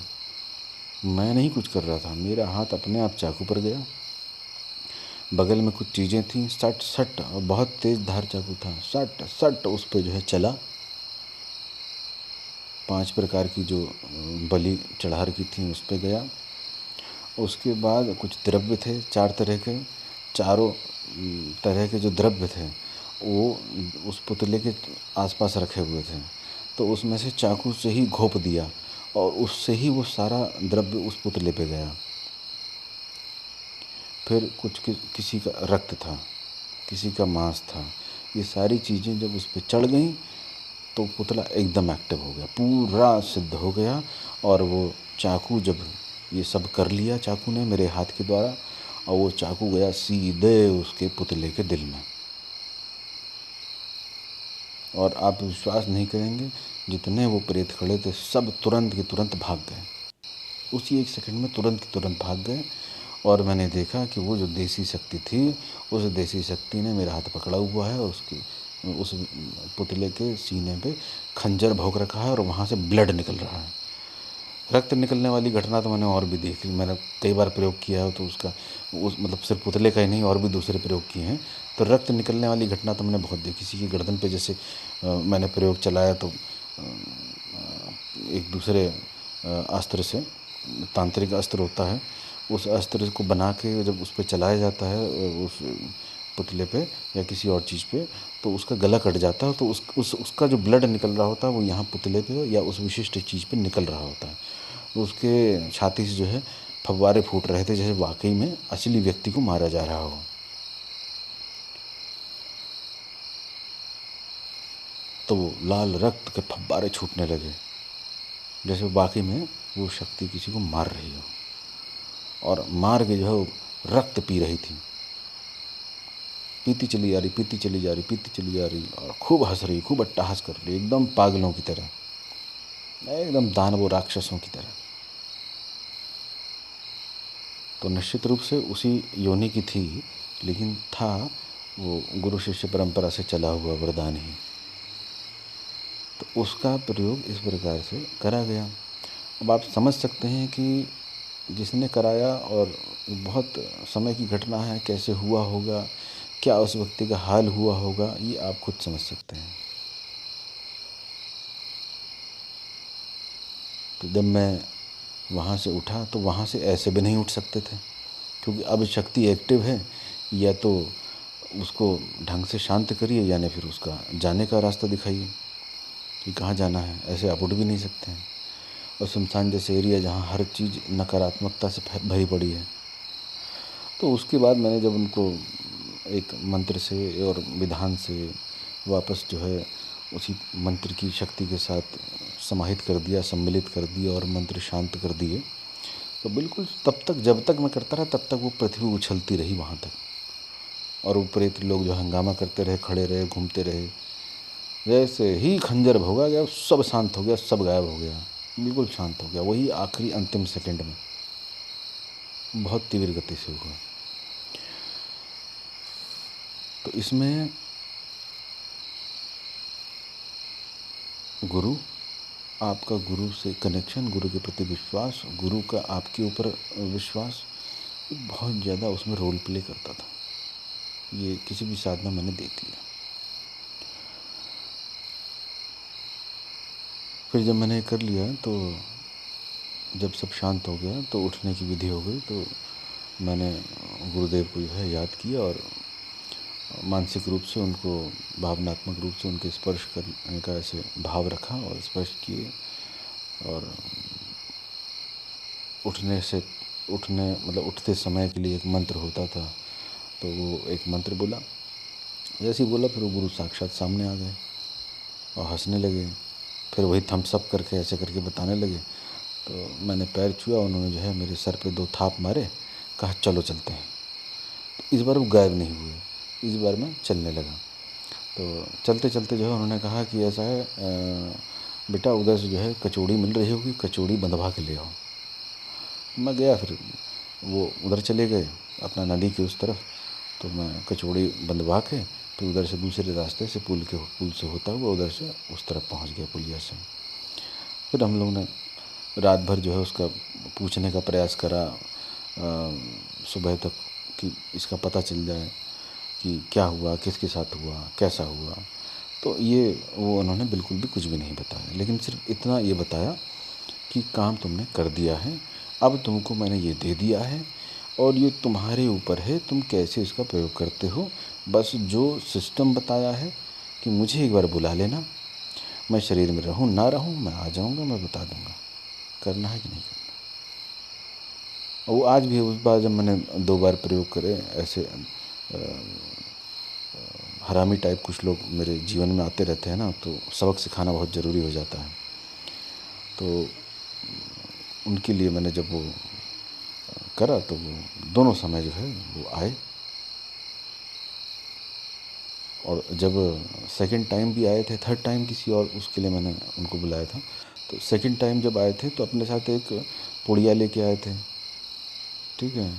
Speaker 1: मैं नहीं कुछ कर रहा था, मेरा हाथ अपने आप चाकू पर गया। बगल में कुछ चीज़ें थीं, सट सट, और बहुत तेज़ धार चाकू था, सट सट उस पे जो है चला। 5 प्रकार की जो बलि चढ़ा रखी थी उस पे गया। उसके बाद कुछ द्रव्य थे 4 तरह के, चारों तरह के जो द्रव्य थे वो उस पुतले के आसपास रखे हुए थे। तो उसमें से चाकू से ही घोंप दिया, और उससे ही वो सारा द्रव्य उस पुतले पे गया। फिर कुछ किसी का रक्त था, किसी का मांस था। ये सारी चीज़ें जब उस पे चढ़ गईं तो पुतला एकदम एक्टिव हो गया, पूरा सिद्ध हो गया। और वो चाकू जब ये सब कर लिया चाकू ने मेरे हाथ के द्वारा, और वो चाकू गया सीधे उसके पुतले के दिल में। और आप विश्वास नहीं करेंगे, जितने वो प्रेत खड़े थे सब तुरंत के तुरंत भाग गए, उसी 1 सेकंड में तुरंत के तुरंत भाग गए। और मैंने देखा कि वो जो देसी शक्ति थी, उस देसी शक्ति ने मेरा हाथ पकड़ा हुआ है, और उस पुतले के सीने पे खंजर भोंक रखा है, और वहाँ से ब्लड निकल रहा है। रक्त निकलने वाली घटना तो मैंने और भी देखी, मैंने कई बार प्रयोग किया है, तो उसका मतलब सिर्फ पुतले का ही नहीं, और भी दूसरे प्रयोग किए हैं। तो रक्त निकलने वाली घटना तो मैंने बहुत देखी। किसी की गर्दन पे जैसे मैंने प्रयोग चलाया तो एक दूसरे अस्त्र से, तांत्रिक अस्त्र होता है, उस अस्त्र को बना के जब उस पे चलाया जाता है, उस पुतले पे या किसी और चीज़ पे, तो उसका गला कट जाता है। तो उसका जो ब्लड निकल रहा होता है वो यहाँ पुतले पे या उस विशिष्ट चीज़ पे निकल रहा होता है। तो उसके छाती से जो है फव्वारे फूट रहे थे, जैसे वाकई में असली व्यक्ति को मारा जा रहा हो। तो वो लाल रक्त के फव्वारे छूटने लगे, जैसे वाकई में वो शक्ति किसी को मार रही हो, और मार के जो है वो रक्त पी रही थी, पीती चली जा रही, पीती चली जा रही, पीती चली जा रही, और खूब हंस रही, खूब अट्टहास कर रही, एकदम पागलों की तरह, एकदम दानवों राक्षसों की तरह। तो निश्चित रूप से उसी योनि की थी, लेकिन था वो गुरु शिष्य परंपरा से चला हुआ वरदान ही। तो उसका प्रयोग इस प्रकार से करा गया। अब आप समझ सकते हैं कि जिसने कराया, और बहुत समय की घटना है, कैसे हुआ होगा, क्या उस व्यक्ति का हाल हुआ होगा, ये आप खुद समझ सकते हैं। तो जब मैं वहाँ से उठा तो वहाँ से ऐसे भी नहीं उठ सकते थे, क्योंकि अब शक्ति एक्टिव है, या तो उसको ढंग से शांत करिए या फिर उसका जाने का रास्ता दिखाइए कि कहाँ जाना है। ऐसे आप उठ भी नहीं सकते हैं। और शमशान जैसे एरिया जहाँ हर चीज़ नकारात्मकता से भरी पड़ी है। तो उसके बाद मैंने जब उनको एक मंत्र से और विधान से वापस जो है उसी मंत्र की शक्ति के साथ समाहित कर दिया, सम्मिलित कर दिया और मंत्र शांत कर दिए, तो बिल्कुल तब तक, जब तक मैं करता रहा तब तक वो पृथ्वी उछलती रही वहाँ तक, और वो प्रेत लोग जो हंगामा करते रहे, खड़े रहे, घूमते रहे। जैसे ही खंजर भोगा गया सब शांत हो गया, सब गायब हो गया, बिल्कुल शांत हो गया। वही आखिरी अंतिम सेकंड में बहुत तीव्र गति से हुआ। तो इसमें गुरु, आपका गुरु से कनेक्शन, गुरु के प्रति विश्वास, गुरु का आपके ऊपर विश्वास बहुत ज़्यादा उसमें रोल प्ले करता था। ये किसी भी साधना मैंने देख लिया। फिर जब मैंने कर लिया तो जब सब शांत हो गया तो उठने की विधि हो गई। तो मैंने गुरुदेव को जो है याद किया और मानसिक रूप से उनको, भावनात्मक रूप से उनके स्पर्श करने का ऐसे भाव रखा और स्पर्श किए। और उठते समय के लिए एक मंत्र होता था, तो वो एक मंत्र बोला। जैसे ही बोला फिर वो गुरु साक्षात सामने आ गए और हंसने लगे। फिर वही थम्स अप करके ऐसे करके बताने लगे। तो मैंने पैर छुआ, उन्होंने जो है मेरे सर पे 2 थाप मारे, कहा चलो चलते हैं। तो इस बार वो गायब नहीं हुए, इस बार मैं चलने लगा। तो चलते चलते जो है उन्होंने कहा कि ऐसा है बेटा, उधर से जो है कचौड़ी मिल रही होगी, कचौड़ी बंधवा के ले आओ। मैं गया, फिर वो उधर चले गए अपना नदी के उस तरफ। तो मैं कचौड़ी बंधवा के फिर उधर से दूसरे रास्ते से पुल से होता हुआ उधर से उस तरफ पहुंच गया, पुलिया से। फिर हम लोग ने रात भर जो है उसका पूछने का प्रयास करा, सुबह तक, कि इसका पता चल जाए कि क्या हुआ, किसके साथ हुआ, कैसा हुआ। तो ये वो उन्होंने बिल्कुल भी कुछ भी नहीं बताया, लेकिन सिर्फ इतना ये बताया कि काम तुमने कर दिया है, अब तुमको मैंने ये दे दिया है और ये तुम्हारे ऊपर है, तुम कैसे इसका प्रयोग करते हो। बस जो सिस्टम बताया है कि मुझे एक बार बुला लेना, मैं शरीर में रहूं ना रहूं, मैं आ जाऊंगा, मैं बता दूंगा करना है कि नहीं करना। और वो आज भी, उस बार जब मैंने 2 बार प्रयोग करे, ऐसे हरामी टाइप कुछ लोग मेरे जीवन में आते रहते हैं ना, तो सबक सिखाना बहुत ज़रूरी हो जाता है। तो उनके लिए मैंने जब वो करा तो वो दोनों समय जो है वो आए। और जब सेकंड टाइम भी आए थे, थर्ड टाइम किसी और उसके लिए मैंने उनको बुलाया था। तो सेकंड टाइम जब आए थे तो अपने साथ एक पुड़िया लेके आए थे, ठीक है।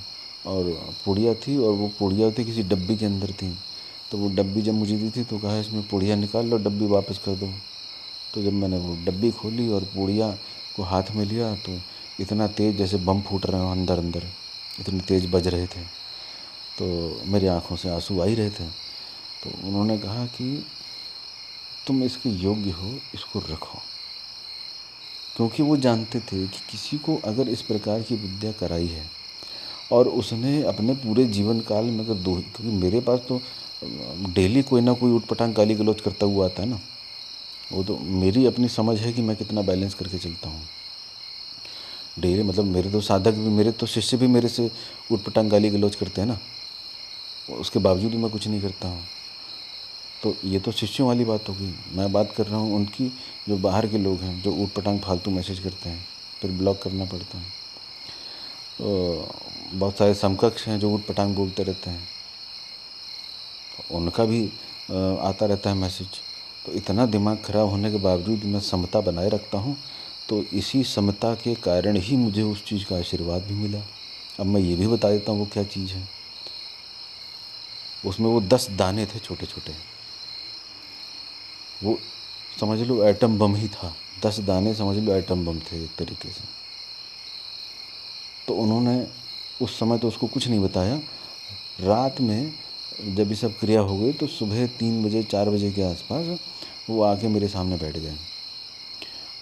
Speaker 1: और पुड़िया थी, और वो पुड़िया थी किसी डब्बी के अंदर थी। तो वो डब्बी जब मुझे दी थी तो कहा इसमें पुड़िया निकाल लो, डब्बी वापस कर दो। तो जब मैंने वो डब्बी खोली और पुड़िया को हाथ में लिया तो इतना तेज़ जैसे बम फूट रहे हो अंदर अंदर, इतने तेज़ बज रहे थे। तो मेरी आँखों से आंसू आ ही रहे थे। तो उन्होंने कहा कि तुम इसके योग्य हो, इसको रखो। क्योंकि वो जानते थे कि किसी को अगर इस प्रकार की विद्या कराई है और उसने अपने पूरे जीवन काल में अगर क्योंकि मेरे पास तो डेली कोई ना कोई ऊटपटांग गाली गलौज करता हुआ आता है ना। वो तो मेरी अपनी समझ है कि मैं कितना बैलेंस करके चलता हूँ डेली। मतलब मेरे तो साधक भी, मेरे तो शिष्य भी मेरे से ऊटपटांग गाली गलौज करते हैं ना, उसके बावजूद मैं कुछ नहीं करता हूँ। तो ये तो शिष्यों वाली बात होगी। मैं बात कर रहा हूँ उनकी जो बाहर के लोग हैं, जो ऊटपटांग फालतू मैसेज करते हैं, फिर ब्लॉक करना पड़ता है। तो बहुत सारे समकक्ष हैं जो ऊटपटांग बोलते रहते हैं, उनका भी आता रहता है मैसेज। तो इतना दिमाग खराब होने के बावजूद मैं समता बनाए रखता हूँ। तो इसी समता के कारण ही मुझे उस चीज़ का आशीर्वाद भी मिला। अब मैं ये भी बता देता हूँ वो क्या चीज़ है। उसमें वो 10 दाने थे छोटे छोटे, वो समझ लो एटम बम ही था। 10 दाने समझ लो एटम बम थे एक तरीके से। तो उन्होंने उस समय तो उसको कुछ नहीं बताया। रात में जब ये सब क्रिया हो गई तो सुबह 3 बजे 4 बजे के आसपास वो आके मेरे सामने बैठ गए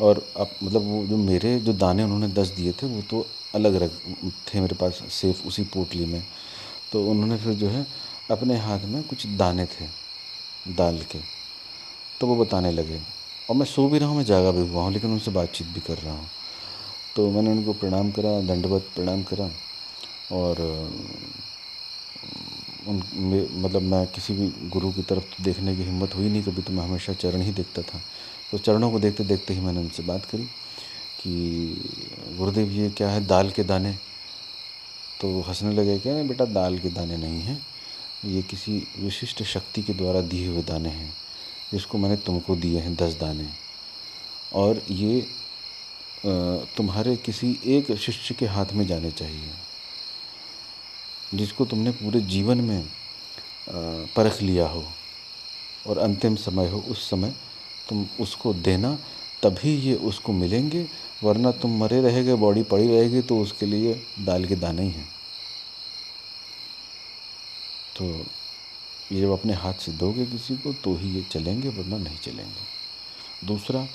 Speaker 1: और अब मतलब वो जो मेरे जो दाने उन्होंने 10 दिए थे वो तो अलग रख थे मेरे पास सेफ उसी पोटली में। तो उन्होंने फिर जो है अपने हाथ में कुछ दाने थे दाल के, तो वो बताने लगे। और मैं सो भी रहा हूँ, मैं जागा भी हुआ हूँ, लेकिन उनसे बातचीत भी कर रहा हूँ। तो मैंने उनको प्रणाम करा, दंडवत प्रणाम करा। और मतलब मैं किसी भी गुरु की तरफ तो देखने की हिम्मत हुई नहीं कभी, तो मैं हमेशा चरण ही देखता था। तो चरणों को देखते देखते ही मैंने उनसे बात करी कि गुरुदेव ये क्या है दाल के दाने। तो वो हंसने लगे, क्या नहीं बेटा दाल के दाने नहीं हैं, ये किसी विशिष्ट शक्ति के द्वारा दिए हुए दाने हैं, जिसको मैंने तुमको दिए हैं 10 दाने। और ये तुम्हारे किसी एक शिष्य के हाथ में जाने चाहिए, जिसको तुमने पूरे जीवन में परख लिया हो और अंतिम समय हो, उस समय तुम उसको देना, तभी ये उसको मिलेंगे। वरना तुम मरे रहेगे, बॉडी पड़ी रहेगी, तो उसके लिए दाल के दाने ही हैं। तो ये जब अपने हाथ से दोगे किसी को तो ही ये चलेंगे, वरना नहीं चलेंगे। दूसरा,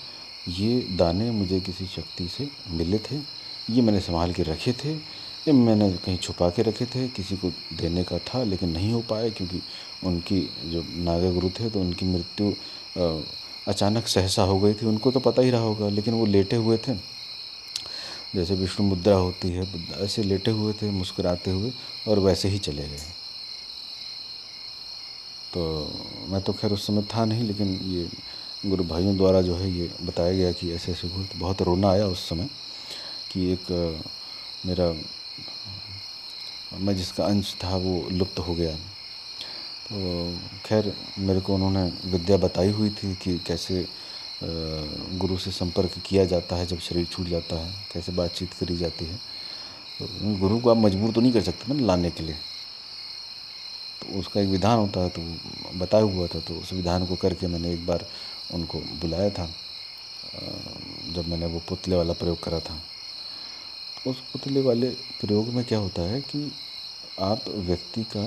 Speaker 1: ये दाने मुझे किसी शक्ति से मिले थे, ये मैंने संभाल के रखे थे, ये मैंने कहीं छुपा के रखे थे, किसी को देने का था लेकिन नहीं हो पाया, क्योंकि उनकी जो नागा गुरु थे तो उनकी मृत्यु अचानक सहसा हो गई थी। उनको तो पता ही रहा होगा, लेकिन वो लेटे हुए थे, जैसे विष्णु मुद्रा होती है ऐसे लेटे हुए थे मुस्कुराते हुए, और वैसे ही चले गए। तो मैं तो खैर उस समय था नहीं, लेकिन ये गुरु भाइयों द्वारा जो है ये बताया गया कि ऐसे ऐसे हुआ। तो बहुत रोना आया उस समय कि एक मेरा मैं जिसका अंश था वो लुप्त हो गया। तो खैर मेरे को उन्होंने विद्या बताई हुई थी कि कैसे गुरु से संपर्क किया जाता है जब शरीर छूट जाता है, कैसे बातचीत करी जाती है। तो गुरु को आप मजबूर तो नहीं कर सकते ना लाने के लिए, तो उसका एक विधान होता है, तो बताया हुआ था। तो उस विधान को करके मैंने एक बार उनको बुलाया था, जब मैंने वो पुतले वाला प्रयोग करा था। उस पुतले वाले प्रयोग में क्या होता है कि आप व्यक्ति का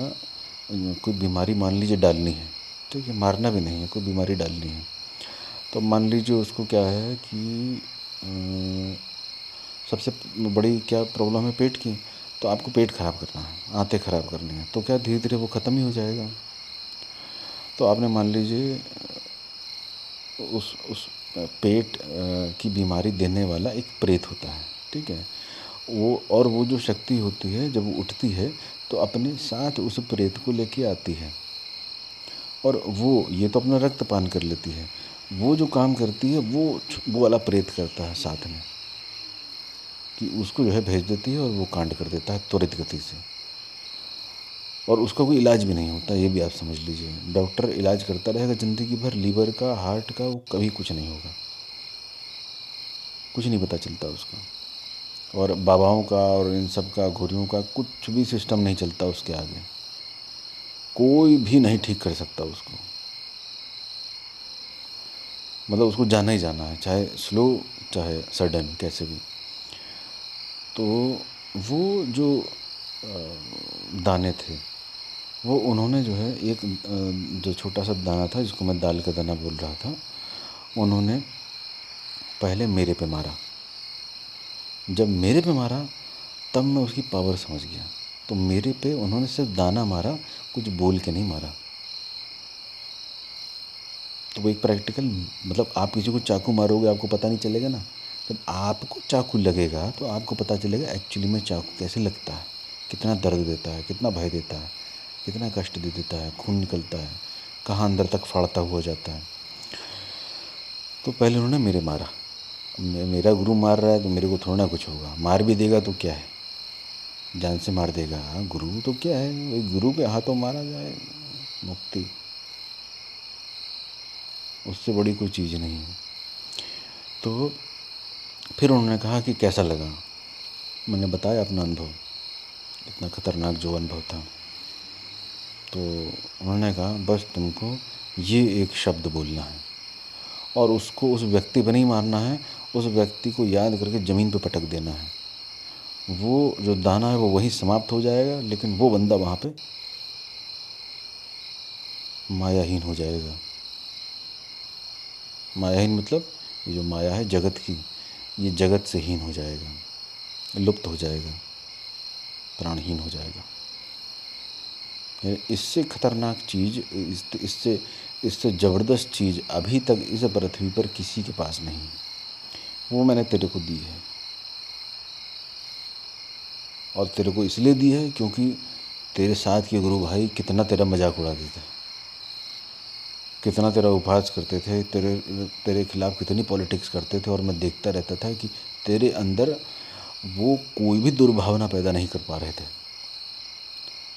Speaker 1: कोई बीमारी मान लीजिए डालनी है, ठीक है, मारना भी नहीं है, कोई बीमारी डालनी है। तो मान लीजिए उसको क्या है कि सबसे बड़ी क्या प्रॉब्लम है पेट की, तो आपको पेट खराब करना है, आंतें खराब करनी है, तो क्या धीरे धीरे वो ख़त्म ही हो जाएगा। तो आपने मान लीजिए उस पेट की बीमारी देने वाला एक प्रेत होता है, ठीक है। वो जो शक्ति होती है जब वो उठती है तो अपने साथ उस प्रेत को लेके आती है, और वो ये तो अपना रक्त पान कर लेती है, वो जो काम करती है वो वाला प्रेत करता है साथ में, कि उसको जो है भेज देती है और वो कांड कर देता है त्वरित गति से। और उसका कोई इलाज भी नहीं होता, ये भी आप समझ लीजिए। डॉक्टर इलाज करता रहेगा ज़िंदगी भर, लीवर का, हार्ट का, वो कभी कुछ नहीं होगा, कुछ नहीं पता चलता उसका। और बाबाओं का और इन सब का, घोड़ियों का कुछ भी सिस्टम नहीं चलता उसके आगे, कोई भी नहीं ठीक कर सकता उसको। मतलब उसको जाना ही जाना है, चाहे स्लो चाहे सडन, कैसे भी। तो वो जो दाने थे, वो उन्होंने जो है एक जो छोटा सा दाना था जिसको मैं दाल का दाना बोल रहा था, उन्होंने पहले मेरे पे मारा। जब मेरे पे मारा तब मैं उसकी पावर समझ गया। तो मेरे पे उन्होंने सिर्फ दाना मारा, कुछ बोल के नहीं मारा। तो वो एक प्रैक्टिकल, मतलब आप किसी को चाकू मारोगे आपको पता नहीं चलेगा ना, जब आपको चाकू लगेगा तो आपको पता चलेगा एक्चुअली में चाकू कैसे लगता है, कितना दर्द देता है, कितना भय देता है, कितना कष्ट दे देता है, खून निकलता है, कहाँ अंदर तक फाड़ता हुआ जाता है। तो पहले उन्होंने मेरे मारा। मेरा गुरु मार रहा है तो मेरे को थोड़ा ना कुछ होगा, मार भी देगा तो क्या है, जान से मार देगा। गुरु तो क्या है, वही गुरु के हाथों मारा जाए, मुक्ति, उससे बड़ी कोई चीज़ नहीं है। तो फिर उन्होंने कहा कि कैसा लगा। मैंने बताया अपना अनुभव, इतना ख़तरनाक जो अनुभव था। तो उन्होंने कहा बस तुमको ये एक शब्द बोलना है, और उसको उस व्यक्ति पर नहीं मारना है, उस व्यक्ति को याद करके ज़मीन पे पटक देना है। वो जो दाना है वो वहीं समाप्त हो जाएगा, लेकिन वो बंदा वहाँ पे मायाहीन हो जाएगा। मायाहीन मतलब ये जो माया है जगत की, ये जगत से हीन हो जाएगा, लुप्त हो जाएगा, प्राणहीन हो जाएगा। इससे खतरनाक चीज़, इससे ज़बरदस्त चीज़ अभी तक इस पृथ्वी पर किसी के पास नहीं है। वो मैंने तेरे को दी है, और तेरे को इसलिए दी है क्योंकि तेरे साथ के गुरु भाई कितना तेरा मजाक उड़ाते थे, कितना तेरा उपहास करते थे, तेरे खिलाफ़ कितनी पॉलिटिक्स करते थे, और मैं देखता रहता था कि तेरे अंदर वो कोई भी दुर्भावना पैदा नहीं कर पा रहे थे।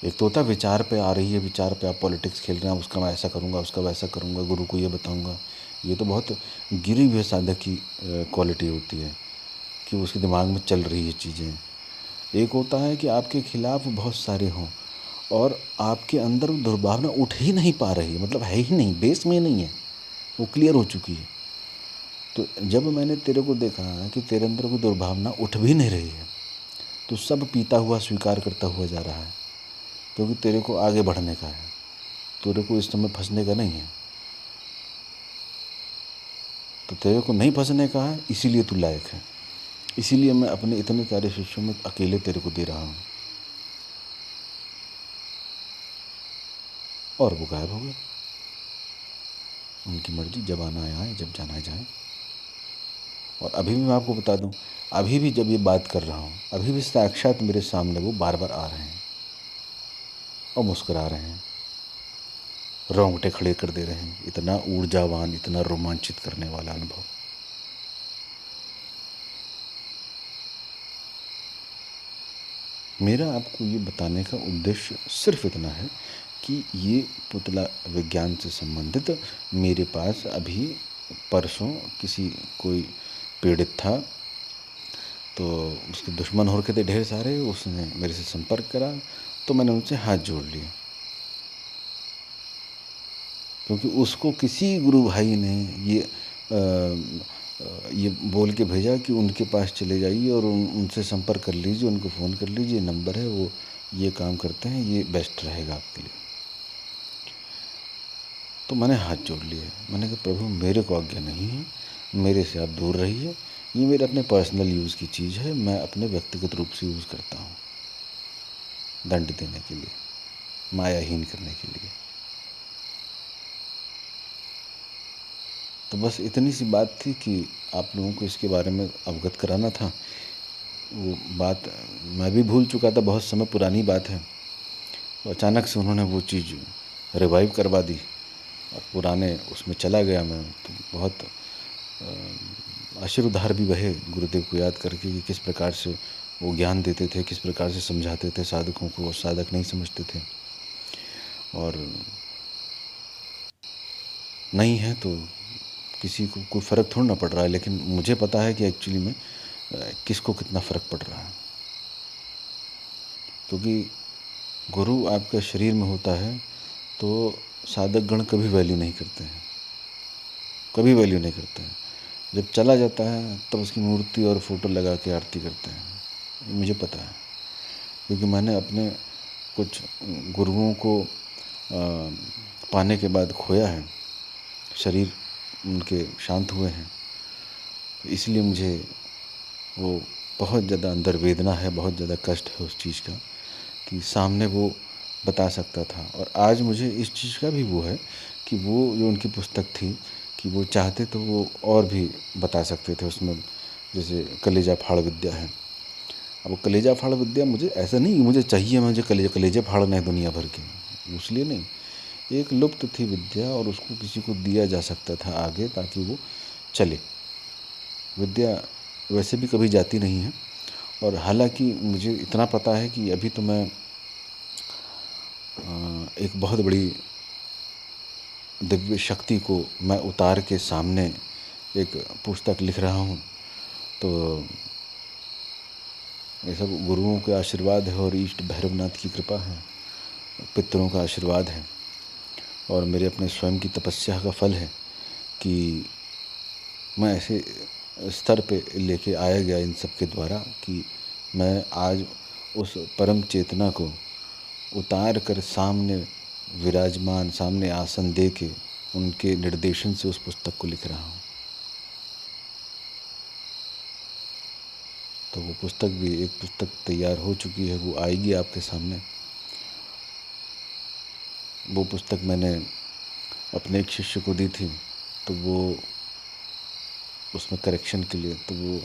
Speaker 1: एक तो होता है विचार पे आ रही है, विचार पे आप पॉलिटिक्स खेल रहे हैं, उसका मैं ऐसा करूँगा, उसका वैसा करूँगा, गुरु को ये बताऊँगा। ये तो बहुत गिरी हुए साधक की क्वालिटी होती है कि उसके दिमाग में चल रही है चीज़ें। एक होता है कि आपके खिलाफ़ बहुत सारे हों और आपके अंदर वो दुर्भावना उठ ही नहीं पा रही है, मतलब है ही नहीं, बेस में नहीं है, वो क्लियर हो चुकी है। तो जब मैंने तेरे को देखा कि तेरे अंदर कोई दुर्भावना उठ भी नहीं रही है, तो सब पीता हुआ स्वीकार करता हुआ जा रहा है, क्योंकि तेरे को आगे बढ़ने का है, तेरे को इस समय फंसने का नहीं है। तो तेरे को नहीं फंसने का है, इसीलिए तू लायक है, इसीलिए मैं अपने इतने सारे शिष्यों में अकेले तेरे को दे रहा हूँ। और वो गायब हो गए। उनकी मर्जी, जब आना है आए, जब जाना है जाए। और अभी भी मैं आपको बता दूं, अभी भी जब ये बात कर रहा हूँ, अभी भी साक्षात मेरे सामने वो बार बार आ रहे हैं और मुस्कुरा रहे हैं, रोंगटे खड़े कर दे रहे हैं। इतना ऊर्जावान, इतना रोमांचित करने वाला अनुभव। मेरा आपको ये बताने का उद्देश्य सिर्फ इतना है कि ये पुतला विज्ञान से संबंधित मेरे पास अभी परसों कोई पीड़ित था, तो उसके दुश्मन हो रखे थे ढेर सारे, उसने मेरे से संपर्क करा, तो मैंने उनसे हाथ जोड़ लिए, क्योंकि उसको किसी गुरु भाई ने ये बोल के भेजा कि उनके पास चले जाइए और उनसे संपर्क कर लीजिए, उनको फ़ोन कर लीजिए, नंबर है, वो ये काम करते हैं, ये बेस्ट रहेगा आपके लिए। तो मैंने हाथ जोड़ लिए, मैंने कहा प्रभु मेरे को आज्ञा नहीं है, मेरे से आप दूर रहिए, ये मेरे अपने पर्सनल यूज़ की चीज़ है, मैं अपने व्यक्तिगत रूप से यूज़ करता हूँ, दंड देने के लिए, मायाहीन करने के लिए। तो बस इतनी सी बात थी कि आप लोगों को इसके बारे में अवगत कराना था। वो बात मैं भी भूल चुका था, बहुत समय पुरानी बात है, तो अचानक से उन्होंने वो चीज़ रिवाइव करवा दी और पुराने उसमें चला गया मैं। तो बहुत आशीर्वाद भी बहे गुरुदेव को याद करके कि किस प्रकार से वो ज्ञान देते थे, किस प्रकार से समझाते थे साधकों को, और साधक नहीं समझते थे। और नहीं है तो किसी को कोई फ़र्क थोड़ा ना पड़ रहा है, लेकिन मुझे पता है कि एक्चुअली में किसको कितना फ़र्क पड़ रहा है। क्योंकि गुरु आपके शरीर में होता है तो साधक गण कभी वैल्यू नहीं करते हैं, कभी वैल्यू नहीं करते हैं। जब चला जाता है तब उसकी मूर्ति और फ़ोटो लगा के आरती करते हैं, ये मुझे पता है, क्योंकि मैंने अपने कुछ गुरुओं को पाने के बाद खोया है, शरीर उनके शांत हुए हैं, इसलिए मुझे वो बहुत ज़्यादा अंदर वेदना है, बहुत ज़्यादा कष्ट है उस चीज़ का कि सामने वो बता सकता था। और आज मुझे इस चीज़ का भी वो है कि वो जो उनकी पुस्तक थी कि वो चाहते तो वो और भी बता सकते थे उसमें, जैसे कलेजा फाड़ विद्या है। अब वो कलेजा फाड़ विद्या मुझे ऐसा नहीं मुझे चाहिए, मुझे कलेजे फाड़ना है दुनिया भर के, इसलिए नहीं। एक लुप्त थी विद्या और उसको किसी को दिया जा सकता था आगे, ताकि वो चले। विद्या वैसे भी कभी जाती नहीं है। और हालांकि मुझे इतना पता है कि अभी तो मैं एक बहुत बड़ी दिव्य शक्ति को मैं उतार के सामने एक पुस्तक लिख रहा हूँ, तो ये सब गुरुओं के आशीर्वाद है और इष्ट भैरवनाथ की कृपा है, पितरों का आशीर्वाद है, और मेरे अपने स्वयं की तपस्या का फल है कि मैं ऐसे स्तर पे लेके आया गया इन सब के द्वारा कि मैं आज उस परम चेतना को उतार कर सामने विराजमान, सामने आसन दे के उनके निर्देशन से उस पुस्तक को लिख रहा हूँ। तो वो पुस्तक भी, एक पुस्तक तैयार हो चुकी है, वो आएगी आपके सामने। वो पुस्तक मैंने अपने एक शिष्य को दी थी, तो वो उसमें करेक्शन के लिए, तो वो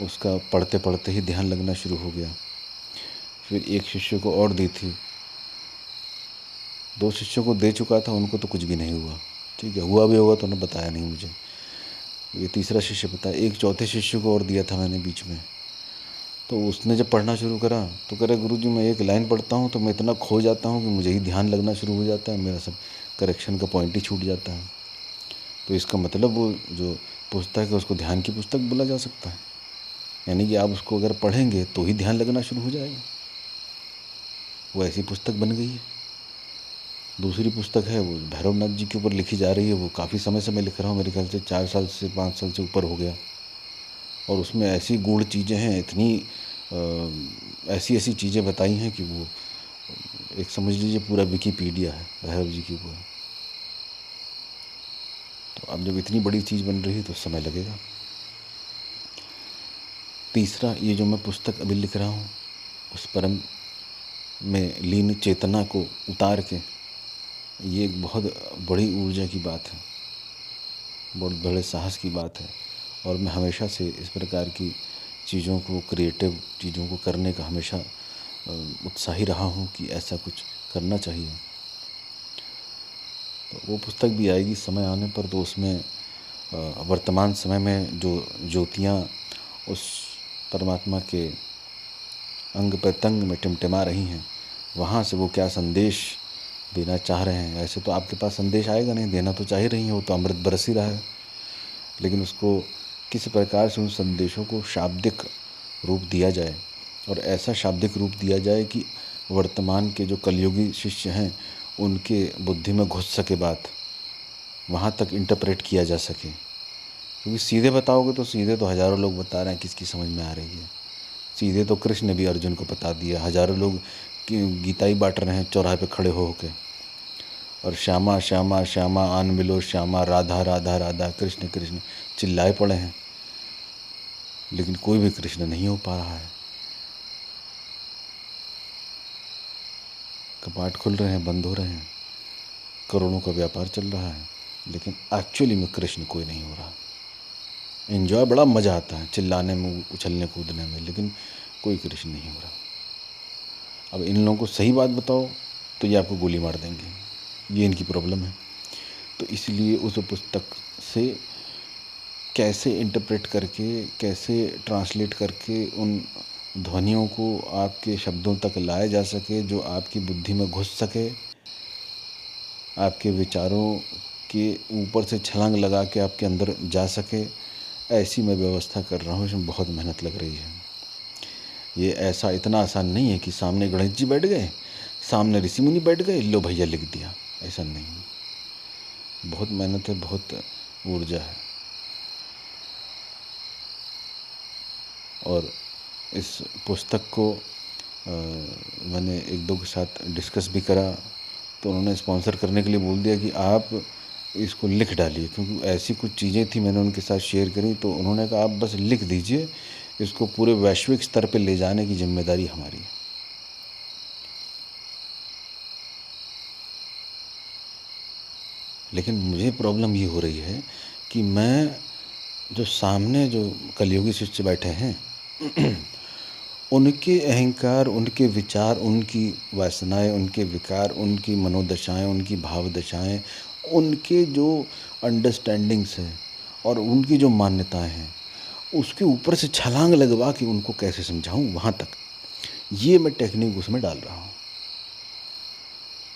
Speaker 1: उसका पढ़ते पढ़ते ही ध्यान लगना शुरू हो गया। फिर एक शिष्य को और दी थी, 2 शिष्यों को दे चुका था, उनको तो कुछ भी नहीं हुआ। ठीक है, हुआ भी होगा तो उन्होंने बताया नहीं मुझे। ये तीसरा शिष्य बताया। एक चौथे शिष्य को और दिया था मैंने बीच में। तो उसने जब पढ़ना शुरू करा तो कह रहा, गुरुजी मैं एक लाइन पढ़ता हूँ तो मैं इतना खो जाता हूँ कि मुझे ही ध्यान लगना शुरू हो जाता है, मेरा सब करेक्शन का पॉइंट ही छूट जाता है। तो इसका मतलब वो जो पुस्तक है उसको ध्यान की पुस्तक बोला जा सकता है। यानी कि आप उसको अगर पढ़ेंगे तो ही ध्यान लगना शुरू हो जाएगा। वो ऐसी पुस्तक बन गई है। दूसरी पुस्तक है वो भैरवनाथ जी के ऊपर लिखी जा रही है। वो काफ़ी समय से मैं लिख रहा हूँ, मेरे ख्याल से 4 साल से 5 साल से ऊपर हो गया। और उसमें ऐसी गूढ़ चीज़ें हैं, इतनी ऐसी ऐसी चीज़ें बताई हैं कि वो एक समझ लीजिए पूरा विकिपीडिया है भैरव जी के ऊपर। तो अब जब इतनी बड़ी चीज़ बन रही है तो समय लगेगा। तीसरा, ये जो मैं पुस्तक अभी लिख रहा हूँ उस परम में लीन चेतना को उतार के, ये एक बहुत बड़ी ऊर्जा की बात है, बहुत बड़े साहस की बात है। और मैं हमेशा से इस प्रकार की चीज़ों को, क्रिएटिव चीज़ों को करने का हमेशा उत्साही रहा हूँ कि ऐसा कुछ करना चाहिए। तो वो पुस्तक भी आएगी समय आने पर। तो उसमें वर्तमान समय में जो ज्योतियाँ उस परमात्मा के अंग प्रत्यंग में टिमटिमा रही हैं, वहाँ से वो क्या संदेश देना चाह रहे हैं। ऐसे तो आपके पास संदेश आएगा नहीं, देना तो चाह ही रही हैं, वो तो अमृत बरस ही रहा है। लेकिन उसको किस प्रकार से उन संदेशों को शाब्दिक रूप दिया जाए, और ऐसा शाब्दिक रूप दिया जाए कि वर्तमान के जो कलयुगी शिष्य हैं उनके बुद्धि में घुस सके बात, वहाँ तक इंटरप्रेट किया जा सके। क्योंकि सीधे बताओगे तो सीधे तो हज़ारों लोग बता रहे हैं, किसकी समझ में आ रही है। सीधे तो कृष्ण ने भी अर्जुन को बता दिया, हज़ारों लोग गीता ही बांट रहे हैं चौराहे पे खड़े होकर, और श्यामा श्यामा श्यामा आन मिलो श्यामा, राधा राधा राधा, कृष्ण कृष्ण चिल्लाए पड़े हैं, लेकिन कोई भी कृष्ण नहीं हो पा रहा है। कपाट खुल रहे हैं, बंद हो रहे हैं, करोड़ों का व्यापार चल रहा है, लेकिन एक्चुअली में कृष्ण कोई नहीं हो रहा। एंजॉय बड़ा मज़ा आता है चिल्लाने में, उछलने कूदने में, लेकिन कोई कृष्ण नहीं हो रहा। अब इन लोगों को सही बात बताओ तो ये आपको गोली मार देंगे, ये इनकी प्रॉब्लम है। तो इसलिए उस पुस्तक से कैसे इंटरप्रेट करके, कैसे ट्रांसलेट करके उन ध्वनियों को आपके शब्दों तक लाया जा सके जो आपकी बुद्धि में घुस सके, आपके विचारों के ऊपर से छलांग लगा के आपके अंदर जा सके, ऐसी मैं व्यवस्था कर रहा हूँ। इसमें बहुत मेहनत लग रही है। ये ऐसा इतना आसान नहीं है कि सामने गणेश जी बैठ गए, सामने ऋषि मुनि बैठ गए, लो भैया लिख दिया, ऐसा नहीं। बहुत मेहनत है, बहुत ऊर्जा है। और इस पुस्तक को मैंने 1-2 के साथ डिस्कस भी करा, तो उन्होंने स्पॉन्सर करने के लिए बोल दिया कि आप इसको लिख डालिए, क्योंकि ऐसी कुछ चीज़ें थी मैंने उनके साथ शेयर करी। तो उन्होंने कहा आप बस लिख दीजिए, इसको पूरे वैश्विक स्तर पे ले जाने की जिम्मेदारी हमारी है। लेकिन मुझे प्रॉब्लम ये हो रही है कि मैं जो सामने जो कलयुगी शिष्य बैठे हैं उनके अहंकार, उनके विचार, उनकी वासनाएं, उनके विकार, उनकी मनोदशाएं, उनकी भावदशाएं, उनके जो अंडरस्टैंडिंग्स हैं और उनकी जो मान्यताएं हैं, उसके ऊपर से छलांग लगवा के उनको कैसे समझाऊं वहाँ तक, ये मैं टेक्निक उसमें डाल रहा हूँ।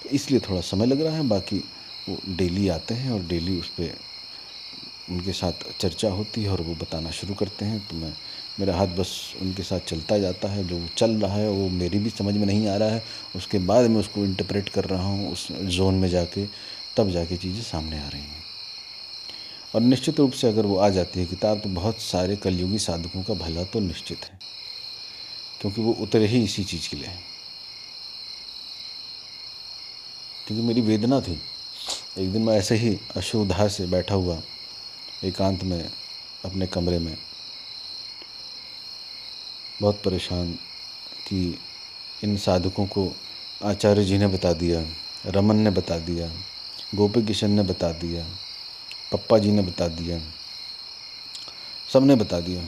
Speaker 1: तो इसलिए थोड़ा समय लग रहा है। बाकी वो डेली आते हैं और डेली उस पर उनके साथ चर्चा होती है और वो बताना शुरू करते हैं। तो मेरा हाथ बस उनके साथ चलता जाता है। जो चल रहा है वो मेरी भी समझ में नहीं आ रहा है, उसके बाद मैं उसको इंटरप्रेट कर रहा हूँ उस जोन में जाके, तब जाके चीज़ें सामने आ रही हैं। और निश्चित रूप से अगर वो आ जाती है किताब, तो बहुत सारे कलयुगी साधकों का भला तो निश्चित है, क्योंकि वो उतरे ही इसी चीज़ के लिए। क्योंकि मेरी वेदना थी। एक दिन मैं ऐसे ही अशुद्धार से बैठा हुआ एकांत में अपने कमरे में, बहुत परेशान कि इन साधकों को आचार्य जी ने बता दिया, रमन ने बता दिया, गोपी किशन ने बता दिया, पप्पा जी ने बता दिया, सब ने बता दिया,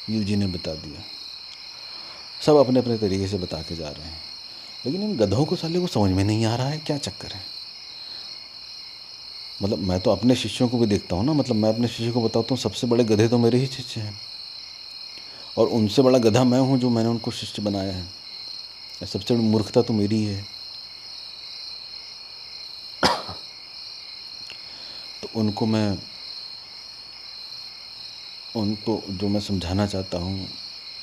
Speaker 1: यू जी ने बता दिया, सब अपने अपने तरीके से बता के जा रहे हैं। लेकिन इन गधों को साले को समझ में नहीं आ रहा है क्या चक्कर है। मतलब मैं तो अपने शिष्यों को भी देखता हूँ ना, मतलब मैं अपने शिष्यों को बताता हूँ सबसे बड़े गधे तो मेरे ही शिष्य हैं, और उनसे बड़ा गधा मैं हूँ जो मैंने उनको शिष्य बनाया है। सबसे बड़ी मूर्खता तो मेरी ही है। तो उनको जो मैं समझाना चाहता हूँ,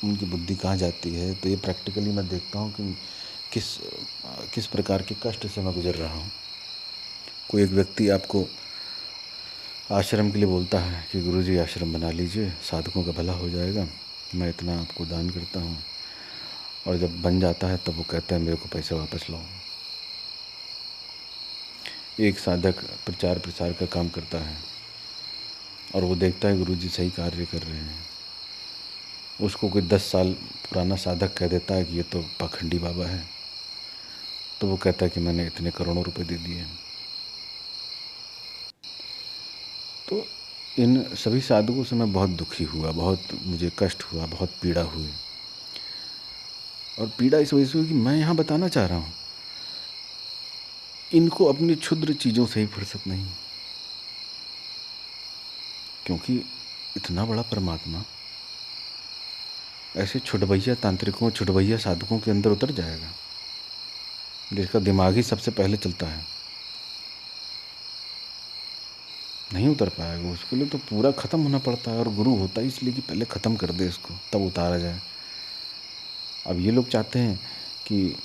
Speaker 1: उनकी बुद्धि कहाँ जाती है। तो ये प्रैक्टिकली मैं देखता हूँ कि किस प्रकार के कष्ट से मैं गुजर रहा हूँ। कोई एक व्यक्ति आपको आश्रम के लिए बोलता है कि गुरुजी आश्रम बना लीजिए, साधकों का भला हो जाएगा, मैं इतना आपको दान करता हूँ, और जब बन जाता है तब वो कहता है मेरे को पैसे वापस लाओ। एक साधक प्रचार प्रसार का काम करता है और वो देखता है गुरुजी सही कार्य कर रहे हैं, उसको कोई 10 साल पुराना साधक कह देता है कि ये तो पाखंडी बाबा है, तो वो कहता है कि मैंने इतने करोड़ों रुपए दे दिए। तो इन सभी साधकों से मैं बहुत दुखी हुआ, बहुत मुझे कष्ट हुआ, बहुत पीड़ा हुई। और पीड़ा इस वजह से हुई कि मैं यहाँ बताना चाह रहा हूँ, इनको अपनी क्षुद्र चीज़ों से ही फुर्सत नहीं, क्योंकि इतना बड़ा परमात्मा ऐसे छुटभैया तांत्रिकों, छुटभैया साधकों के अंदर उतर जाएगा, जिसका दिमाग ही सबसे पहले चलता है, नहीं उतर पाएगा। उसके लिए तो पूरा ख़त्म होना पड़ता है, और गुरु होता है इसलिए कि पहले ख़त्म कर दे इसको, तब उतारा जाए। अब ये लोग चाहते हैं कि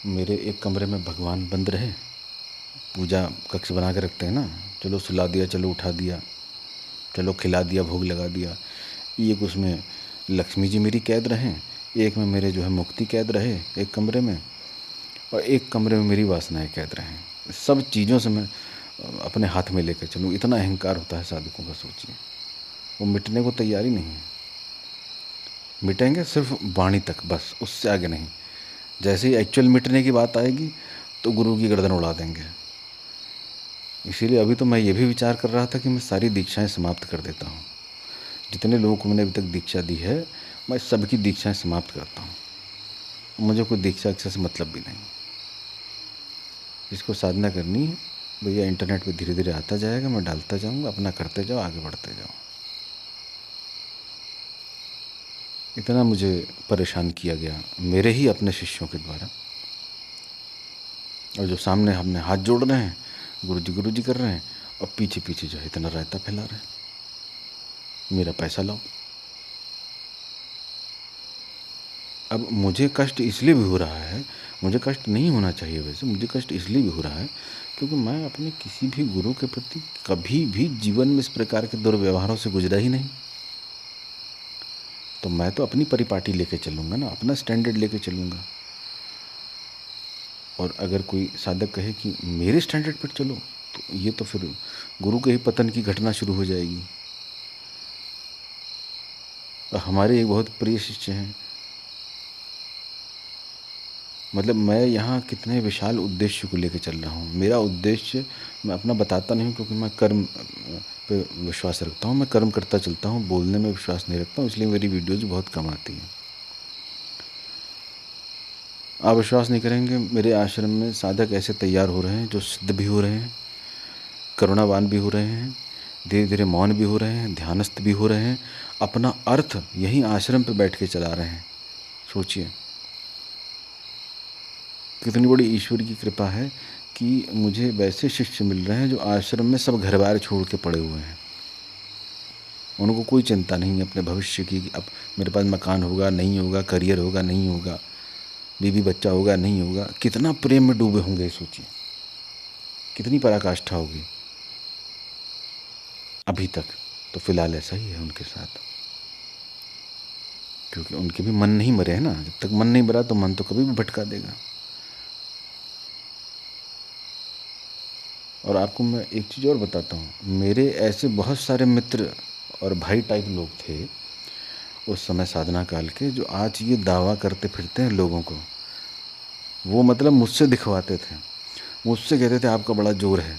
Speaker 1: मेरे एक कमरे में भगवान बंद रहे, पूजा कक्ष बना के रखते हैं ना, चलो सुला दिया, चलो उठा दिया, चलो खिला दिया, भोग लगा दिया। एक उसमें लक्ष्मी जी मेरी कैद रहें, एक में मेरे जो है मुक्ति कैद रहे एक कमरे में, और एक कमरे में मेरी वासनाएं कैद रहें। सब चीज़ों से मैं अपने हाथ में लेकर चलूँ, इतना अहंकार होता है साधकों का। सोचिए, वो मिटने को तैयार ही नहीं है। मिटेंगे सिर्फ वाणी तक, बस, उससे आगे नहीं। जैसे ही एक्चुअल मिटने की बात आएगी तो गुरु की गर्दन उड़ा देंगे। इसीलिए अभी तो मैं ये भी विचार कर रहा था कि मैं सारी दीक्षाएं समाप्त कर देता हूँ। जितने लोगों को मैंने अभी तक दीक्षा दी है, मैं सबकी दीक्षाएं समाप्त करता हूँ। मुझे कोई दीक्षा से मतलब भी नहीं। जिसको साधना करनी है भैया, इंटरनेट पे धीरे धीरे आता जाएगा, मैं डालता जाऊँगा, अपना करते जाओ, आगे बढ़ते जाओ। इतना मुझे परेशान किया गया मेरे ही अपने शिष्यों के द्वारा, और जो सामने हमने हाथ जोड़ रहे हैं, गुरुजी कर रहे हैं, और पीछे पीछे जो है इतना रायता फैला रहे हैं, मेरा पैसा लाओ। अब मुझे कष्ट इसलिए भी हो रहा है, मुझे कष्ट नहीं होना चाहिए वैसे, मुझे कष्ट इसलिए भी हो रहा है क्योंकि मैं अपने किसी भी गुरु के प्रति कभी भी जीवन में इस प्रकार के दुर्व्यवहारों से गुजरा ही नहीं। तो मैं तो अपनी परिपाटी लेके चलूँगा ना, अपना स्टैंडर्ड लेके चलूँगा। और अगर कोई साधक कहे कि मेरे स्टैंडर्ड पर चलो, तो ये तो फिर गुरु के ही पतन की घटना शुरू हो जाएगी। हमारे एक बहुत प्रिय शिष्य हैं, मतलब मैं यहाँ कितने विशाल उद्देश्य को लेकर चल रहा हूँ। मेरा उद्देश्य मैं अपना बताता नहीं हूँ, क्योंकि मैं कर्म पे विश्वास रखता हूँ, मैं कर्म करता चलता हूँ, बोलने में विश्वास नहीं रखता हूँ, इसलिए मेरी वीडियोज़ बहुत कम आती हैं। आप विश्वास नहीं करेंगे, मेरे आश्रम में साधक ऐसे तैयार हो रहे हैं जो सिद्ध भी हो रहे हैं, करुणावान भी हो रहे हैं, धीरे धीरे मौन भी हो रहे हैं, ध्यानस्थ भी हो रहे हैं, अपना अर्थ यहीं आश्रम पे बैठ के चला रहे हैं। सोचिए कितनी बड़ी ईश्वर की कृपा है कि मुझे वैसे शिष्य मिल रहे हैं जो आश्रम में सब घर बार छोड़ के पड़े हुए हैं। उनको कोई चिंता नहीं है अपने भविष्य की, अब मेरे पास मकान होगा नहीं होगा, करियर होगा नहीं होगा, बीवी बच्चा होगा नहीं होगा। कितना प्रेम में डूबे होंगे, सोचिए कितनी पराकाष्ठा होगी अभी तक। तो फिलहाल ऐसा ही है उनके साथ, क्योंकि उनके भी मन नहीं मरे हैं ना। जब तक मन नहीं मरा तो मन तो कभी भी भटका देगा। और आपको मैं एक चीज़ और बताता हूँ, मेरे ऐसे बहुत सारे मित्र और भाई टाइप लोग थे उस समय साधना काल के, जो आज ये दावा करते फिरते हैं लोगों को। वो मतलब मुझसे दिखवाते थे, मुझसे कहते थे आपका बड़ा जोर है।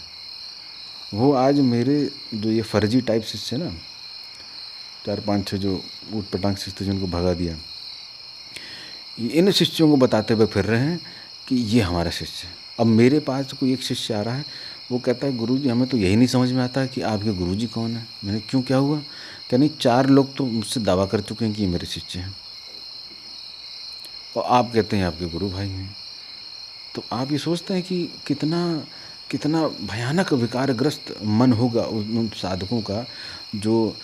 Speaker 1: वो आज मेरे जो ये फर्जी टाइप शिष्य ना, 4-5-6 जो ऊट पटांग शिष्य जिनको भगा दिया, इन शिष्यों को बताते हुए फिर रहे हैं कि ये हमारा शिष्य है। अब मेरे पास कोई एक शिष्य आ रहा है, वो कहता है गुरुजी हमें तो यही नहीं समझ में आता कि आपके गुरुजी कौन है। मैंने क्यों, क्या हुआ? क्या नहीं, 4 लोग तो मुझसे दावा कर चुके हैं कि ये मेरे शिष्य हैं, और आप कहते हैं आपके गुरु भाई हैं। तो आप ये सोचते हैं कि कितना कितना भयानक विकारग्रस्त मन होगा उन साधकों का जो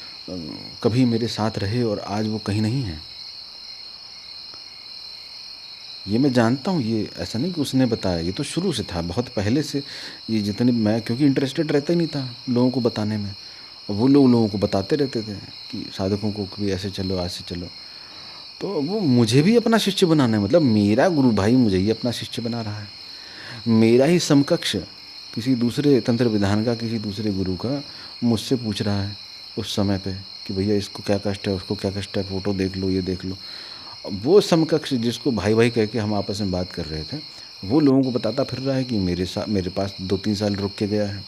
Speaker 1: कभी मेरे साथ रहे और आज वो कहीं नहीं है। ये मैं जानता हूँ, ये ऐसा नहीं कि उसने बताया, ये तो शुरू से था, बहुत पहले से। ये जितने मैं, क्योंकि इंटरेस्टेड रहता ही नहीं था लोगों को बताने में, और वो लोगों को बताते रहते थे कि साधकों को भी ऐसे चलो ऐसे चलो। तो वो मुझे भी अपना शिष्य बनाना है, मतलब मेरा गुरु भाई मुझे ही अपना शिष्य बना रहा है। मेरा ही समकक्ष किसी दूसरे तंत्र विधान का, किसी दूसरे गुरु का मुझसे पूछ रहा है उस समय पे कि भैया इसको क्या कष्ट है, उसको क्या कष्ट है, फ़ोटो देख लो, ये देख लो। वो समकक्ष जिसको भाई भाई कह के हम आपस में बात कर रहे थे, वो लोगों को बताता फिर रहा है कि मेरे पास 2-3 साल रुक के गया है।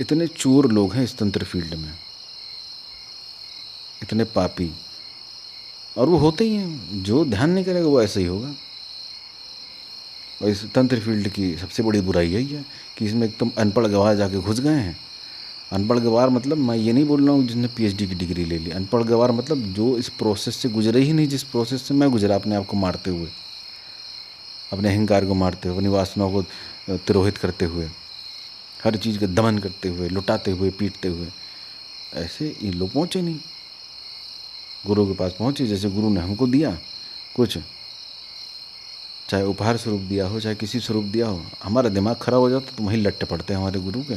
Speaker 1: इतने चोर लोग हैं इस तंत्र फील्ड में, इतने पापी, और वो होते ही हैं। जो ध्यान नहीं करेगा वो ऐसे ही होगा। और इस तंत्र फील्ड की सबसे बड़ी बुराई यही है कि इसमें एकदम अनपढ़ गवार जाके घुस गए हैं। अनपढ़ गवार मतलब मैं ये नहीं बोल रहा हूँ जिसने पीएचडी की डिग्री ले ली। अनपढ़ गवार मतलब जो इस प्रोसेस से गुजरे ही नहीं, जिस प्रोसेस से मैं गुजरा, अपने आप को मारते हुए, अपने अहंकार को मारते हुए, अपनी वासनाओं को तिरोहित करते हुए, हर चीज़ का दमन करते हुए, लुटाते हुए, पीटते हुए। ऐसे ये लोग पहुँचे नहीं, गुरु के पास पहुँचे। जैसे गुरु ने हमको दिया कुछ, चाहे उपहार स्वरूप दिया हो, चाहे किसी स्वरूप दिया हो, हमारा दिमाग खराब हो जाता तो वहीं लट्टे पड़ते हैं हमारे गुरु के,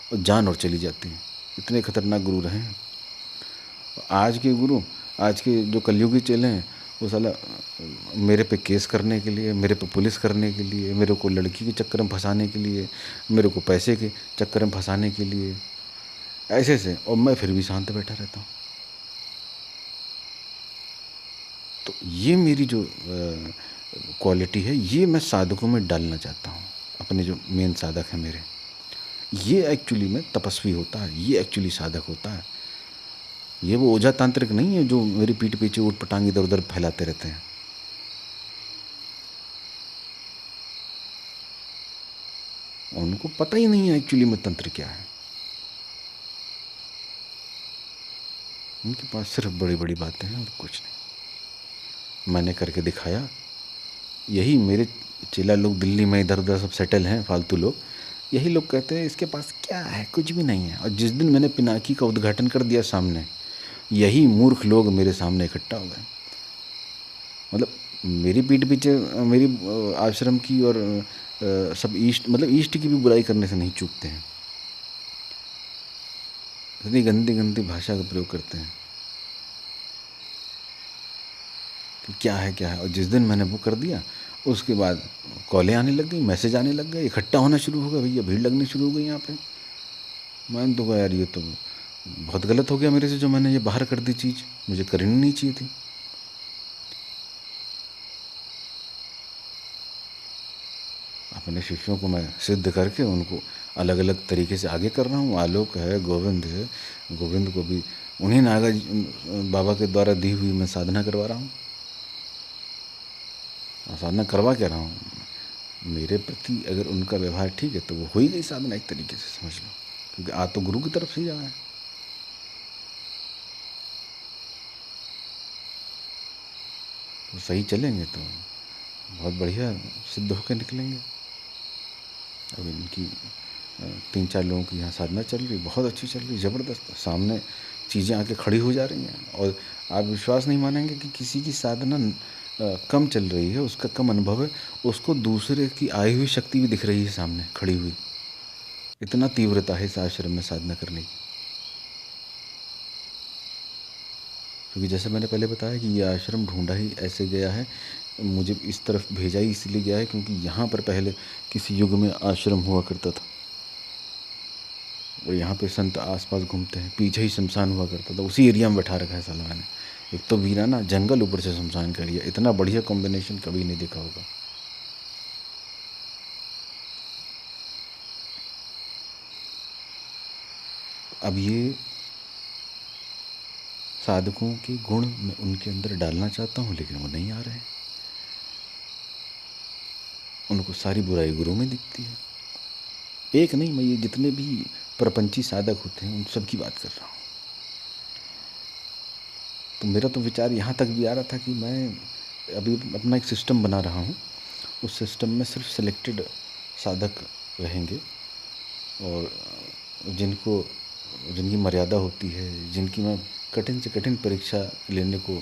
Speaker 1: और जान और चली जाती है। इतने खतरनाक गुरु रहे हैं। आज के गुरु, आज के जो कलयुगी चेले हैं, वो साला मेरे पे केस करने के लिए, मेरे पे पुलिस करने के लिए, मेरे को लड़की के चक्कर में फंसाने के लिए, मेरे को पैसे के चक्कर में फंसाने के लिए, ऐसे से, और मैं फिर भी शांत बैठा रहता हूँ। तो ये मेरी जो क्वालिटी है, ये मैं साधकों में डालना चाहता हूँ। अपने जो मेन साधक हैं मेरे, ये एक्चुअली में तपस्वी होता है, ये एक्चुअली साधक होता है। ये वो ओझा तांत्रिक नहीं है जो मेरी पीठ पीछे ऊट पटांग इधर उधर फैलाते रहते हैं। उनको पता ही नहीं है एक्चुअली में तंत्र क्या है। उनके पास सिर्फ बड़ी बड़ी बातें हैं और कुछ नहीं। मैंने करके दिखाया। यही मेरे चेला लोग दिल्ली में इधर उधर सब सेटल हैं, फालतू लोग, यही लोग कहते हैं इसके पास क्या है, कुछ भी नहीं है। और जिस दिन मैंने पिनाकी का उद्घाटन कर दिया सामने, यही मूर्ख लोग मेरे सामने इकट्ठा हो गए। मतलब मेरी पीठ पीछे मेरी आश्रम की और सब ईस्ट, मतलब ईस्ट की भी बुराई करने से नहीं चूकते हैं। इतनी गंदी गंदी भाषा का प्रयोग करते हैं कि क्या है क्या है। और जिस दिन मैंने वो कर दिया, उसके बाद कॉलें आने लग गई, मैसेज आने लग गए, इकट्ठा होना शुरू हो गया, भैया भीड़ लगनी शुरू हो गई यहाँ पे। मैंने तो कहा यार ये तो बहुत गलत हो गया मेरे से, जो मैंने ये बाहर कर दी चीज़, मुझे करनी नहीं चाहिए थी। अपने शिष्यों को मैं सिद्ध करके उनको अलग अलग तरीके से आगे कर रहा हूँ। आलोक है, गोविंद है, गोविंद को भी उन्हीं नागा बाबा के द्वारा दी हुई मैं साधना करवा रहा हूँ। और साधना करवा क्या रहा हूँ, मेरे प्रति अगर उनका व्यवहार ठीक है तो वो हो ही गई साधना एक तरीके से, समझ लो, क्योंकि आ तो गुरु की तरफ से ही रहा है। तो सही चलेंगे तो बहुत बढ़िया सिद्ध होकर निकलेंगे। अब इनकी 3-4 लोगों की यहाँ साधना चल रही, बहुत अच्छी चल रही, ज़बरदस्त, सामने चीज़ें आके खड़ी हो जा रही हैं। और आप विश्वास नहीं मानेंगे कि किसी की साधना कम चल रही है, उसका कम अनुभव है, उसको दूसरे की आई हुई शक्ति भी दिख रही है सामने खड़ी हुई। इतना तीव्रता है इस आश्रम में साधना करने की। क्योंकि जैसे मैंने पहले बताया कि ये आश्रम ढूंढा ही ऐसे गया है, मुझे इस तरफ भेजा ही इसलिए गया है क्योंकि यहाँ पर पहले किसी युग में आश्रम हुआ करता था, और यहाँ पे संत आसपास घूमते हैं, पीछे ही शमशान हुआ करता था, उसी एरिया में बैठा रखा है साला मैंने। एक तो वीराना जंगल, ऊपर से शमशान का एरिया, इतना बढ़िया कॉम्बिनेशन कभी नहीं देखा होगा। अब ये साधकों के गुण मैं उनके अंदर डालना चाहता हूँ, लेकिन वो नहीं आ रहे हैं। उनको सारी बुराई गुरु में दिखती है। एक नहीं, मैं ये जितने भी प्रपंची साधक होते हैं उन सब की बात कर रहा हूँ। तो मेरा तो विचार यहाँ तक भी आ रहा था कि मैं अभी अपना एक सिस्टम बना रहा हूँ, उस सिस्टम में सिर्फ सिलेक्टेड साधक रहेंगे, और जिनकी मर्यादा होती है, जिनकी मैं कठिन से कठिन परीक्षा लेने को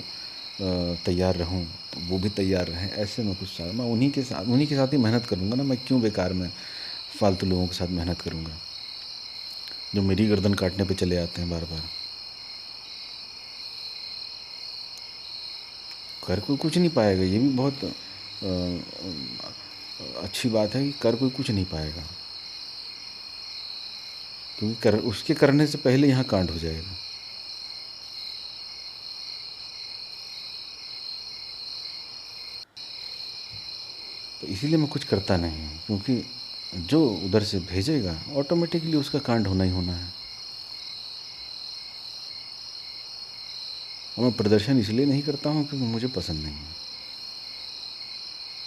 Speaker 1: तैयार रहूं, तो वो भी तैयार रहें। ऐसे में कुछ साल मैं उन्हीं के साथ ही मेहनत करूंगा ना। मैं क्यों बेकार में फालतू लोगों के साथ मेहनत करूंगा जो मेरी गर्दन काटने पे चले आते हैं बार बार। कर कोई कुछ नहीं पाएगा, ये भी बहुत अच्छी बात है कि कर कोई कुछ नहीं पाएगा, क्योंकि उसके करने से पहले यहाँ कांड हो जाएगा। तो इसीलिए मैं कुछ करता नहीं हूँ, क्योंकि जो उधर से भेजेगा ऑटोमेटिकली उसका कांड होना ही होना है। और मैं प्रदर्शन इसलिए नहीं करता हूँ क्योंकि मुझे पसंद नहीं है,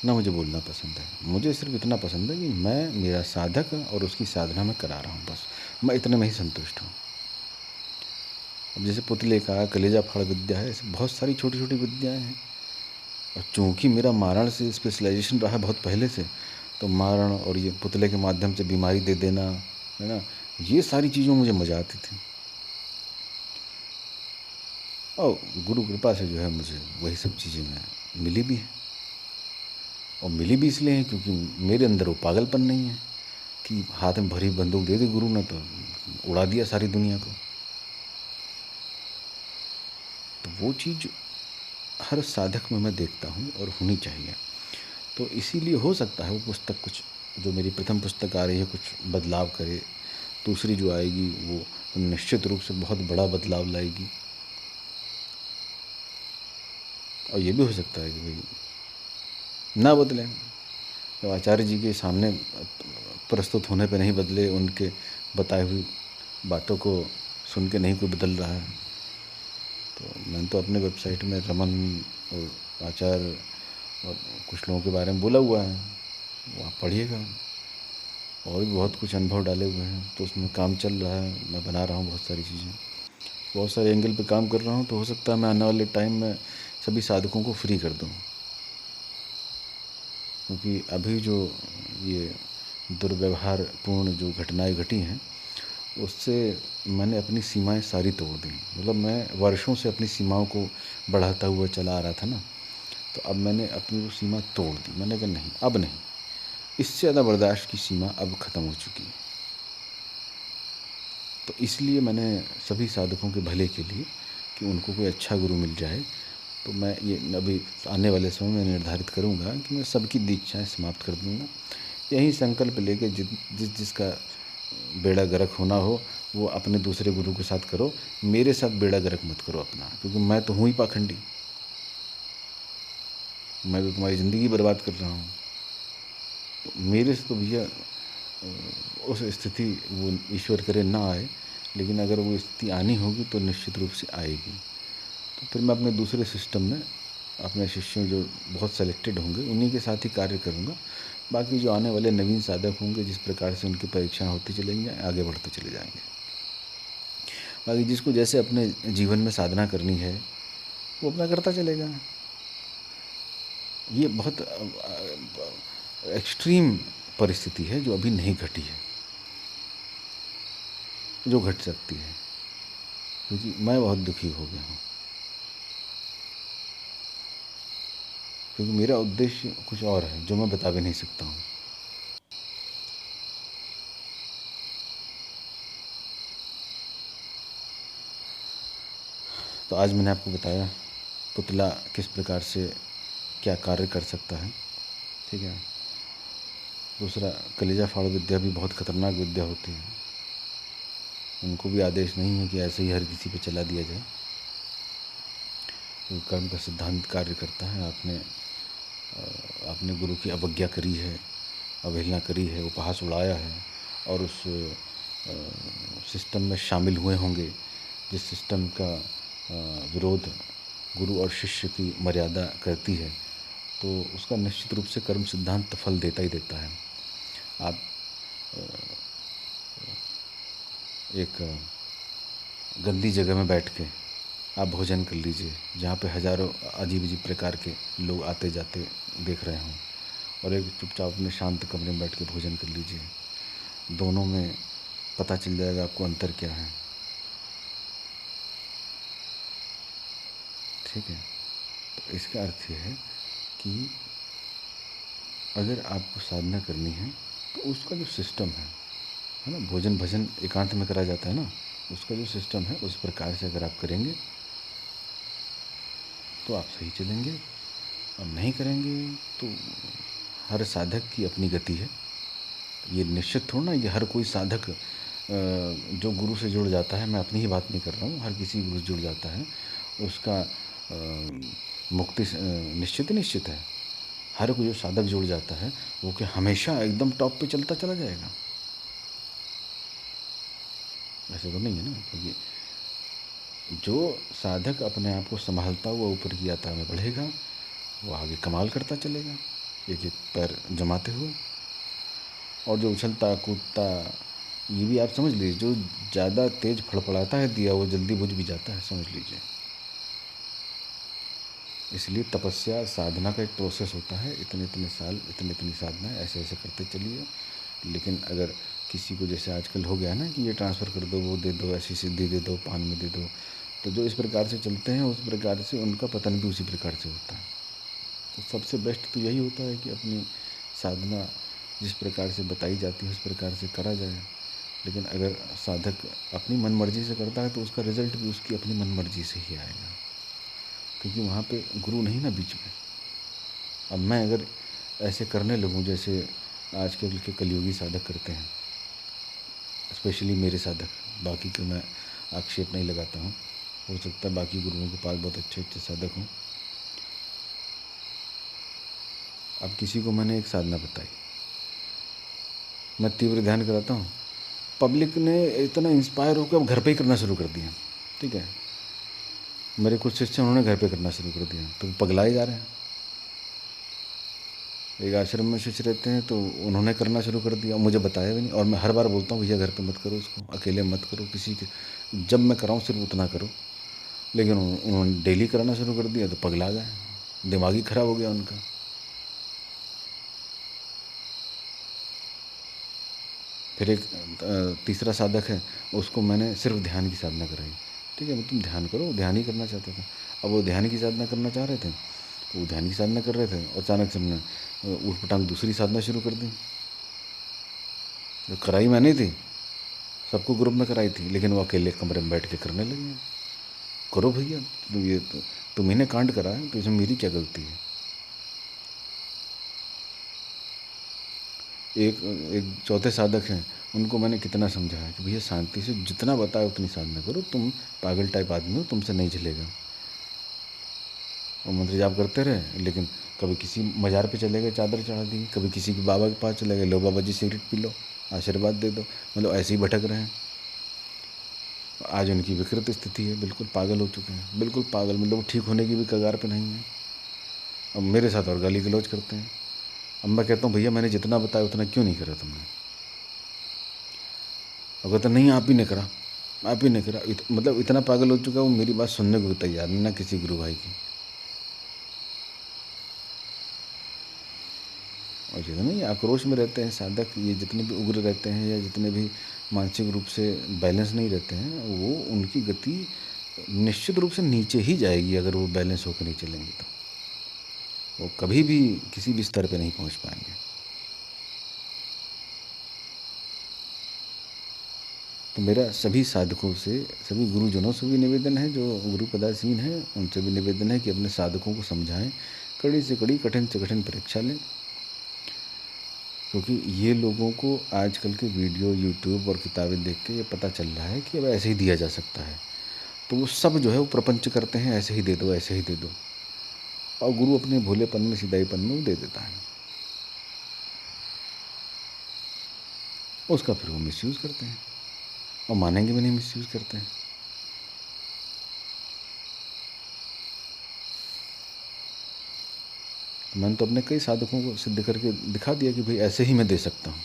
Speaker 1: ना मुझे बोलना पसंद है। मुझे सिर्फ इतना पसंद है कि मैं, मेरा साधक और उसकी साधना मैं करा रहा हूँ, बस मैं इतने में ही संतुष्ट हूँ। अब जैसे पुतले का कलेजा फाड़ विद्या है, ऐसे बहुत सारी छोटी छोटी विद्याएँ हैं। और चूँकि मेरा मारण से स्पेशलाइजेशन रहा है बहुत पहले से, तो मारण और ये पुतले के माध्यम से बीमारी दे देना, है ना, ये सारी चीज़ों मुझे मज़ा आती थी। और गुरु कृपा से जो है मुझे वही सब चीज़ें मैं मिली भी हैं। और मिली भी इसलिए हैं क्योंकि मेरे अंदर वो पागलपन नहीं है कि हाथ में भरी बंदूक दे दी गुरु ने तो उड़ा दिया सारी दुनिया को। तो वो चीज़ हर साधक में मैं देखता हूँ और होनी चाहिए। तो इसीलिए हो सकता है वो पुस्तक, कुछ जो मेरी प्रथम पुस्तक आ रही है, कुछ बदलाव करे। दूसरी जो आएगी वो निश्चित रूप से बहुत बड़ा बदलाव लाएगी। और ये भी हो सकता है कि भाई ना बदलें, तो आचार्य जी के सामने प्रस्तुत होने पे नहीं बदले, उनके बताई हुई बातों को सुन के नहीं कोई बदल रहा है। तो मैंने तो अपने वेबसाइट में रमन और आचार्य और कुछ लोगों के बारे में बोला हुआ है, वो आप पढ़िएगा। और भी बहुत कुछ अनुभव डाले हुए हैं, तो उसमें काम चल रहा है। मैं बना रहा हूँ बहुत सारी चीज़ें, बहुत सारे एंगल पे काम कर रहा हूँ। तो हो सकता है मैं आने वाले टाइम में सभी साधकों को फ्री कर दूँ, क्योंकि अभी जो ये दुर्व्यवहारपूर्ण जो घटनाएं घटी हैं, उससे मैंने अपनी सीमाएं सारी तोड़ दी। मतलब मैं वर्षों से अपनी सीमाओं को बढ़ाता हुआ चला आ रहा था ना, तो अब मैंने अपनी वो सीमा तोड़ दी। मैंने कहा नहीं, अब नहीं, इससे ज़्यादा बर्दाश्त की सीमा अब ख़त्म हो चुकी है। तो इसलिए मैंने सभी साधकों के भले के लिए, कि उनको कोई अच्छा गुरु मिल जाए, तो मैं ये अभी आने वाले समय में निर्धारित करूँगा कि मैं सबकी दीक्षाएं समाप्त कर दूँगा। यही संकल्प लेके जिसका बेड़ा गर्क होना हो वो अपने दूसरे गुरु के साथ करो, मेरे साथ बेड़ा गर्क मत करो अपना, क्योंकि मैं तो हूँ ही पाखंडी। मैं तो तुम्हारी ज़िंदगी बर्बाद कर रहा हूँ। तो मेरे से तो भैया उस स्थिति वो ईश्वर करे ना आए, लेकिन अगर वो स्थिति आनी होगी तो निश्चित रूप से आएगी। तो फिर मैं अपने दूसरे सिस्टम में अपने शिष्यों जो बहुत सेलेक्टेड होंगे उन्हीं के साथ ही कार्य करूँगा। बाकी जो आने वाले नवीन साधक होंगे, जिस प्रकार से उनकी परीक्षाएं होती चलेंगी, आगे बढ़ते चले जाएंगे। बाकी जिसको जैसे अपने जीवन में साधना करनी है वो अपना करता चलेगा। ये बहुत एक्सट्रीम परिस्थिति है जो अभी नहीं घटी है, जो घट सकती है, क्योंकि मैं बहुत दुखी हो गया हूँ। क्योंकि मेरा उद्देश्य कुछ और है जो मैं बता भी नहीं सकता हूँ। तो आज मैंने आपको बताया पुतला किस प्रकार से क्या कार्य कर सकता है, ठीक है। दूसरा, कलेजा फाड़ विद्या भी बहुत खतरनाक विद्या होती है। उनको भी आदेश नहीं है कि ऐसे ही हर किसी पे चला दिया जाए। क्योंकि कर्म का सिद्धांत कार्य करता है। आपने गुरु की अवज्ञा करी है, अवहेलना करी है, उपहास उड़ाया है और उस सिस्टम में शामिल हुए होंगे जिस सिस्टम का विरोध गुरु और शिष्य की मर्यादा करती है, तो उसका निश्चित रूप से कर्म सिद्धांत फल देता ही देता है। आप एक गंदी जगह में बैठ के आप भोजन कर लीजिए जहाँ पे हज़ारों अजीब अजीब प्रकार के लोग आते जाते देख रहे हों, और एक चुपचाप अपने शांत कमरे में बैठ के भोजन कर लीजिए। दोनों में पता चल जाएगा आपको अंतर क्या है। ठीक है, तो इसका अर्थ यह है कि अगर आपको साधना करनी है तो उसका जो सिस्टम है ना, भोजन भजन एकांत में करा जाता है ना, उसका जो सिस्टम है उस प्रकार से अगर आप करेंगे तो आप सही चलेंगे, और नहीं करेंगे तो हर साधक की अपनी गति है। ये निश्चित थोड़ा ना ये हर कोई साधक जो गुरु से जुड़ जाता है, मैं अपनी ही बात नहीं कर रहा हूँ, हर किसी गुरु से जुड़ जाता है उसका मुक्ति निश्चित है। हर कोई जो साधक जुड़ जाता है वो कि हमेशा एकदम टॉप पे चलता चला जाएगा, ऐसे तो नहीं है ना। क्योंकि जो साधक अपने आप को संभालता हुआ ऊपर की यात्रा में बढ़ेगा वो आगे कमाल करता चलेगा, एक एक पैर जमाते हुए। और जो उछलता कूदता, ये भी आप समझ लीजिए, जो ज़्यादा तेज फड़फड़ाता है दिया वो जल्दी बुझ भी जाता है, समझ लीजिए। इसलिए तपस्या साधना का एक प्रोसेस होता है, इतने इतने साल इतनी साधना ऐसे ऐसे करते चलिए। लेकिन अगर किसी को जैसे आजकल हो गया ना कि ये ट्रांसफ़र कर दो, वो दे दो, ऐसी सिद्धि दे दो, पान में दे दो, तो जो इस प्रकार से चलते हैं उस प्रकार से उनका पतन भी उसी प्रकार से होता है। तो सबसे बेस्ट तो यही होता है कि अपनी साधना जिस प्रकार से बताई जाती है उस प्रकार से करा जाए। लेकिन अगर साधक अपनी मन मर्जी से करता है तो उसका रिज़ल्ट भी उसकी अपनी मन मर्जी से ही आएगा, क्योंकि वहाँ पे गुरु नहीं ना बीच में। अब मैं अगर ऐसे करने लगूँ जैसे आजकल के कलयुगी साधक करते हैं, स्पेशली मेरे साधक, बाकी को मैं आक्षेप नहीं लगाता हूँ, हो सकता है बाकी गुरुओं के पास बहुत अच्छे अच्छे साधक हों। अब किसी को मैंने एक साधना बताई, मैं तीव्र ध्यान कराता हूँ, पब्लिक ने इतना इंस्पायर होकर अब घर पे ही करना शुरू कर दिया। ठीक है, मेरे कुछ शिष्य उन्होंने घर पे करना शुरू कर दिया, तो पगलाए जा रहे हैं। एक आश्रम में शिष्य रहते हैं तो उन्होंने करना शुरू कर दिया, मुझे बताया भी नहीं। और मैं हर बार बोलता हूँ भैया घर पे मत करो, उसको अकेले मत करो, किसी के, जब मैं कराऊँ सिर्फ उतना करो। लेकिन उन्होंने डेली कराना शुरू कर दिया तो पगला गए, दिमाग ही खराब हो गया उनका। फिर एक तीसरा साधक है, उसको मैंने सिर्फ ध्यान की साधना कराई। ठीक है, तुम ध्यान करो, ध्यान ही करना चाहता था। अब वो ध्यान की साधना करना चाह रहे थे तो वो ध्यान की साधना कर रहे थे, और अचानक से हमने ऊट पटांग दूसरी साधना शुरू कर दी। जो कराई मैंने थी, सबको ग्रुप में कराई थी, लेकिन वो अकेले कमरे में बैठ के करने लगे। करो भैया, तुम ये तुम इन्हें कांड करा है तो इसमें मेरी क्या गलती है। एक चौथे साधक हैं, उनको मैंने कितना समझाया कि भैया शांति से जितना बताया उतनी साधना करो, तुम पागल टाइप आदमी हो, तुमसे नहीं चलेगा। और मंत्र जाप करते रहे, लेकिन कभी किसी मज़ार पे चले गए, चादर चढ़ा दी, कभी किसी के बाबा के पास चले गए, लो बाबा जी सिगरेट पी लो, आशीर्वाद दे दो, मतलब ऐसे ही भटक रहे हैं। आज उनकी विकृत स्थिति है, बिल्कुल पागल हो चुके हैं, बिल्कुल पागल, मतलब वो ठीक होने की भी कगार पे नहीं है। अब मेरे साथ और गाली गलौज करते हैं। अब मैं कहता हूँ भैया मैंने जितना बताया उतना क्यों नहीं करा तुमने। और कहते नहीं आप ही ने करा, आप ही ने करा। मतलब इतना पागल हो चुका है वो, मेरी बात सुनने को भी तैयार नहीं, ना किसी गुरु भाई की। और जितने ये आक्रोश में रहते हैं साधक, ये जितने भी उग्र रहते हैं या जितने भी मानसिक रूप से बैलेंस नहीं रहते हैं, वो उनकी गति निश्चित रूप से नीचे ही जाएगी। अगर वो बैलेंस होकर नहीं चलेंगे तो वो कभी भी किसी भी स्तर पे नहीं पहुंच पाएंगे। तो मेरा सभी साधकों से, सभी गुरुजनों से भी निवेदन है, जो गुरु पदासीन हैं उनसे भी निवेदन है कि अपने साधकों को समझाएं, कड़ी से कड़ी, कठिन से कठिन परीक्षा लें। क्योंकि ये लोगों को आजकल के वीडियो, यूट्यूब और किताबें देख के ये पता चल रहा है कि अब ऐसे ही दिया जा सकता है। तो वो सब जो है वो प्रपंच करते हैं, ऐसे ही दे दो, ऐसे ही दे दो, और गुरु अपने भोलेपन में, सीधाईपन में वो दे देता है, उसका फिर वो मिसयूज़ करते हैं, और मानेंगे भी नहीं मिसयूज़ करते हैं। तो मैंने तो अपने कई साधकों को सिद्ध करके दिखा दिया कि भाई ऐसे ही मैं दे सकता हूँ,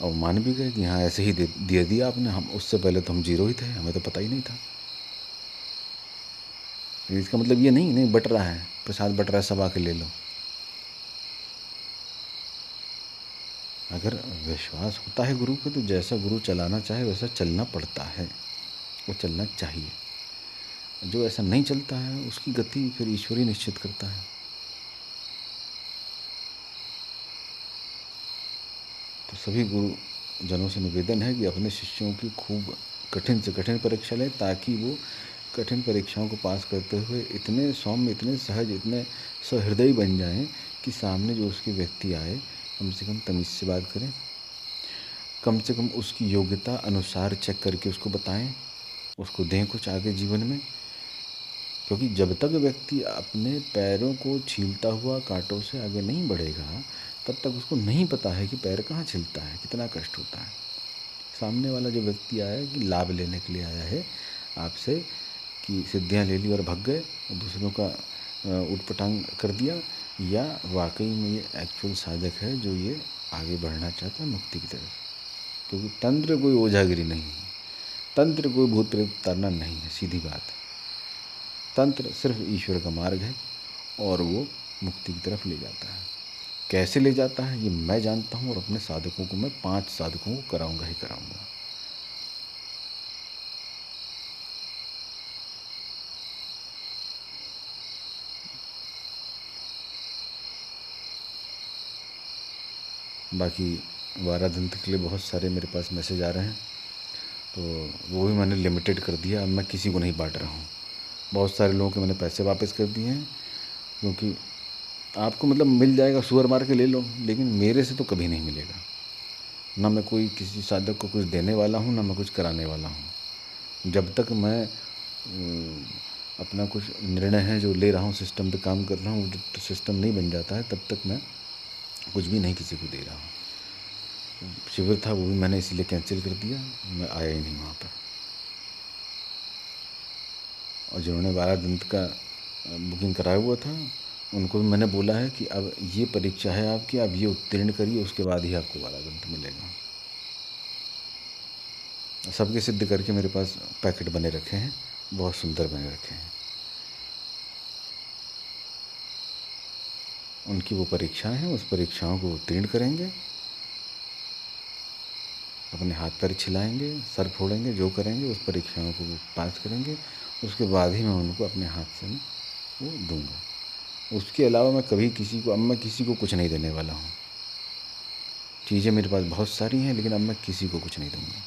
Speaker 1: और मान भी गए कि हाँ ऐसे ही दे दिया आपने, हम उससे पहले तो हम जीरो ही थे, हमें तो पता ही नहीं था। इसका मतलब ये नहीं बट रहा है, प्रसाद बट रहा है, सब आके ले लो। अगर विश्वास होता है गुरु पे, तो जैसा गुरु चलाना चाहे वैसा चलना पड़ता है, वो चलना चाहिए। जो ऐसा नहीं चलता है उसकी गति फिर ईश्वर ही निश्चित करता है। तो सभी गुरुजनों से निवेदन है कि अपने शिष्यों की खूब कठिन से कठिन परीक्षा लें, ताकि वो कठिन परीक्षाओं को पास करते हुए इतने सौम्य, इतने सहज, इतने सहृदयी बन जाएं कि सामने जो उसके व्यक्ति आए कम से कम तमीज़ से बात करें, कम से कम उसकी योग्यता अनुसार चेक करके उसको बताएं, उसको दें कुछ आगे जीवन में। क्योंकि जब तक व्यक्ति अपने पैरों को छीलता हुआ कांटों से आगे नहीं बढ़ेगा, तब तक उसको नहीं पता है कि पैर कहाँ छिलता है, कितना कष्ट होता है। सामने वाला जो व्यक्ति आया है कि लाभ लेने के लिए आया है आपसे, कि सिद्धियां ले ली और भाग गए और दूसरों का उटपटांग कर दिया, या वाकई में ये एक्चुअल साधक है जो ये आगे बढ़ना चाहता है मुक्ति की तरफ। क्योंकि तंत्र कोई ओझागिरी नहीं है, तंत्र कोई भूत प्रेत उतारना नहीं है, सीधी बात है। तंत्र सिर्फ ईश्वर का मार्ग है, और वो मुक्ति की तरफ ले जाता है। कैसे ले जाता है ये मैं जानता हूँ, और अपने साधकों को मैं 5 साधकों को कराऊंगा ही कराऊंगा। बाकी वाराधंत के लिए बहुत सारे मेरे पास मैसेज आ रहे हैं, तो वो भी मैंने लिमिटेड कर दिया, अब मैं किसी को नहीं बांट रहा हूँ। बहुत सारे लोगों के मैंने पैसे वापस कर दिए हैं, क्योंकि आपको मतलब मिल जाएगा, सुअर मार के ले लो, लेकिन मेरे से तो कभी नहीं मिलेगा। ना मैं कोई किसी साधक को कुछ देने वाला हूँ, ना मैं कुछ कराने वाला हूँ। जब तक मैं अपना कुछ निर्णय है जो ले रहा हूँ, सिस्टम पे काम कर रहा हूँ, जो सिस्टम नहीं बन जाता है, तब तक मैं कुछ भी नहीं किसी को दे रहा हूँ। शिविर था वो भी मैंने इसीलिए कैंसिल कर दिया, मैं आया ही नहीं वहाँ पर। और जिन्होंने वारादंत का बुकिंग कराया हुआ था, उनको भी मैंने बोला है कि अब ये परीक्षा है आपकी, अब ये उत्तीर्ण करिए, उसके बाद ही आपको वारादंत मिलेगा। सबके सिद्ध करके मेरे पास पैकेट बने रखे हैं, बहुत सुंदर बने रखे हैं। उनकी वो परीक्षाएं हैं, उस परीक्षाओं को उत्तीर्ण करेंगे, अपने हाथ पैर छिलाएंगे, सर फोड़ेंगे, जो करेंगे उस परीक्षाओं को वो पास करेंगे, उसके बाद ही मैं उनको अपने हाथ से वो दूंगा। उसके अलावा मैं कभी किसी को, अब मैं किसी को कुछ नहीं देने वाला हूँ। चीज़ें मेरे पास बहुत सारी हैं, लेकिन अब मैं किसी को कुछ नहीं दूंगा।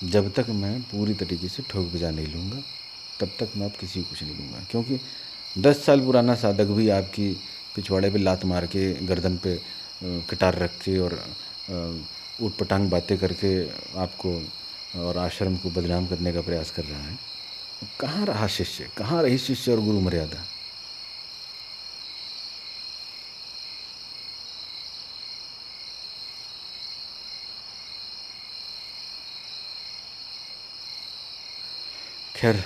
Speaker 1: जब तक मैं पूरी तरीके से ठोक बजा नहीं लूँगा, तब तक मैं अब किसी को कुछ नहीं दूंगा। क्योंकि 10 साल पुराना साधक भी आपकी पिछवाड़े पे लात मार के, गर्दन पे कटार रख के और ऊटपटांग बातें करके आपको और आश्रम को बदनाम करने का प्रयास कर रहा है। कहाँ रहा शिष्य, कहाँ रही शिष्य और गुरु मर्यादा? खैर,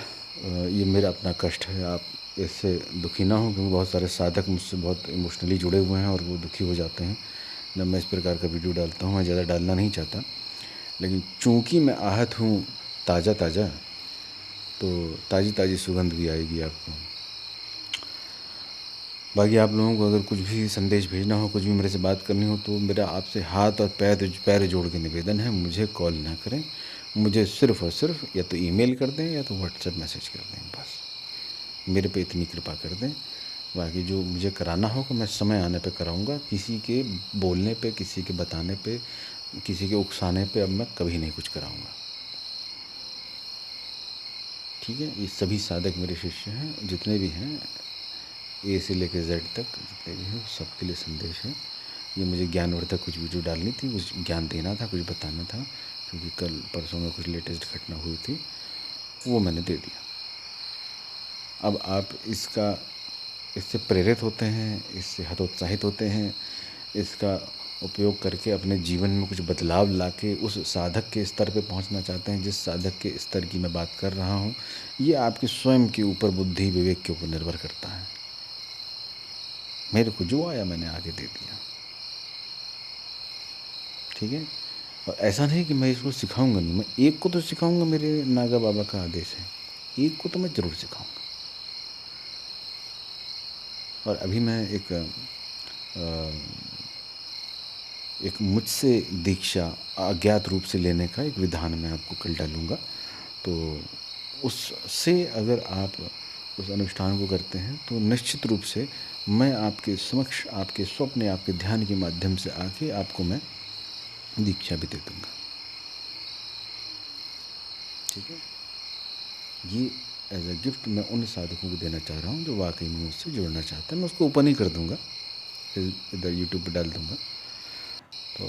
Speaker 1: ये मेरा अपना कष्ट है, आप इससे दुखी ना हो, क्योंकि बहुत सारे साधक मुझसे बहुत इमोशनली जुड़े हुए हैं और वो दुखी हो जाते हैं जब मैं इस प्रकार का वीडियो डालता हूँ। मैं ज़्यादा डालना नहीं चाहता, लेकिन चूँकि मैं आहत हूँ ताज़ा ताज़ा, तो ताज़ी ताज़ी सुगंध भी आएगी आपको। बाकी आप लोगों को अगर कुछ भी संदेश भेजना हो, कुछ भी मेरे से बात करनी हो, तो मेरा आपसे हाथ और पैर जोड़ के निवेदन है, मुझे कॉल ना करें, मुझे सिर्फ़ और सिर्फ या तो ईमेल कर दें या तो व्हाट्सएप मैसेज कर दें, बस मेरे पे इतनी कृपा कर दें। बाकी जो मुझे कराना होगा मैं समय आने पे कराऊंगा। किसी के बोलने पे, किसी के बताने पे, किसी के उकसाने पे अब मैं कभी नहीं कुछ कराऊंगा। ठीक है, ये सभी साधक मेरे शिष्य हैं, जितने भी हैं, ए से लेकर जेड तक जितने भी हैं, सबके लिए संदेश है। ये मुझे ज्ञानवर्धक कुछ वीडियो डालनी थी, कुछ ज्ञान देना था, कुछ बताना था, क्योंकि कल परसों में कुछ लेटेस्ट घटना हुई थी, वो मैंने दे दिया। अब आप इससे प्रेरित होते हैं, इससे हतोत्साहित होते हैं, इसका उपयोग करके अपने जीवन में कुछ बदलाव लाके उस साधक के स्तर पे पहुंचना चाहते हैं जिस साधक के स्तर की मैं बात कर रहा हूं। ये आपके स्वयं के ऊपर, बुद्धि विवेक के ऊपर निर्भर करता है। मेरे को जो आया मैंने आगे दे दिया, ठीक है। और ऐसा नहीं कि मैं इसको सिखाऊंगा नहीं, मैं एक को तो सिखाऊंगा, मेरे नागा बाबा का आदेश है, एक को तो मैं ज़रूर सिखाऊंगा। और अभी मैं एक मुझसे दीक्षा अज्ञात रूप से लेने का एक विधान मैं आपको कल डालूँगा। तो उससे अगर आप उस अनुष्ठान को करते हैं तो निश्चित रूप से मैं आपके समक्ष, आपके स्वप्न, आपके ध्यान के माध्यम से आके आपको मैं दीक्षा भी दे दूँगा, ठीक है। ये एज अ गिफ्ट मैं उन साधकों को देना चाह रहा हूँ जो वाकई में मुझसे जुड़ना चाहते हैं। मैं उसको ओपन ही कर दूँगा, फिर इधर यूट्यूब पर डाल दूँगा। तो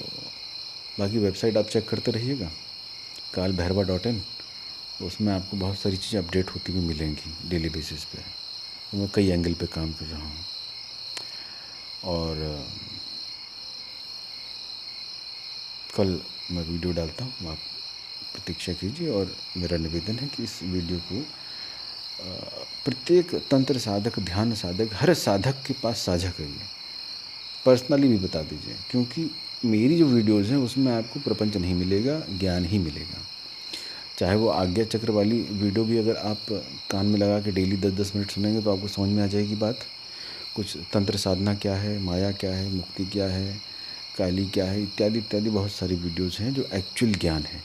Speaker 1: बाकी वेबसाइट आप चेक करते रहिएगा, kalbhairava.in। उसमें आपको बहुत सारी चीज़ें अपडेट होती हुई मिलेंगी डेली बेसिस पे। तो मैं कई एंगल पे काम कर रहा हूँ। और कल मैं वीडियो डालता हूँ, आप प्रतीक्षा कीजिए। और मेरा निवेदन है कि इस वीडियो को प्रत्येक तंत्र साधक, ध्यान साधक, हर साधक के पास साझा करिए, पर्सनली भी बता दीजिए। क्योंकि मेरी जो वीडियोज़ हैं उसमें आपको प्रपंच नहीं मिलेगा, ज्ञान ही मिलेगा। चाहे वो आज्ञा चक्र वाली वीडियो भी अगर आप कान में लगा के डेली 10-10 मिनट सुनेंगे तो आपको समझ में आ जाएगी बात। कुछ तंत्र साधना क्या है, माया क्या है, मुक्ति क्या है, काली क्या है, इत्यादि इत्यादि बहुत सारी वीडियोज़ हैं जो एक्चुअल ज्ञान है,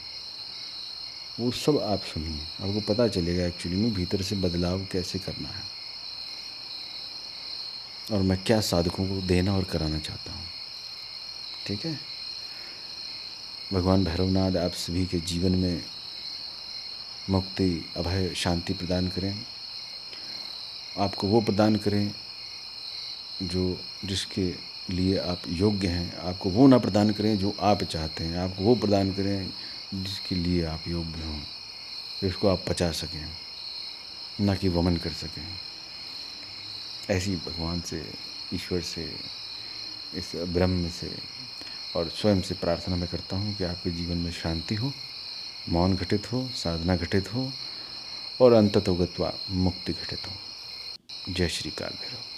Speaker 1: वो सब आप सुनिए। आपको पता चलेगा एक्चुअली में भीतर से बदलाव कैसे करना है और मैं क्या साधकों को देना और कराना चाहता हूँ, ठीक है। भगवान भैरवनाथ आप सभी के जीवन में मुक्ति, अभय, शांति प्रदान करें। आपको वो प्रदान करें जिसके लिए आप योग्य हैं, आपको वो ना प्रदान करें जो आप चाहते हैं, आपको वो प्रदान करें जिसके लिए आप योग्य हों, जिसको आप पचा सकें, ना कि वमन कर सकें। ऐसी भगवान से, ईश्वर से, इस ब्रह्म से और स्वयं से प्रार्थना मैं करता हूँ कि आपके जीवन में शांति हो, मौन घटित हो, साधना घटित हो और अंततोगत्वा मुक्ति घटित हो। जय श्री काल भैरव।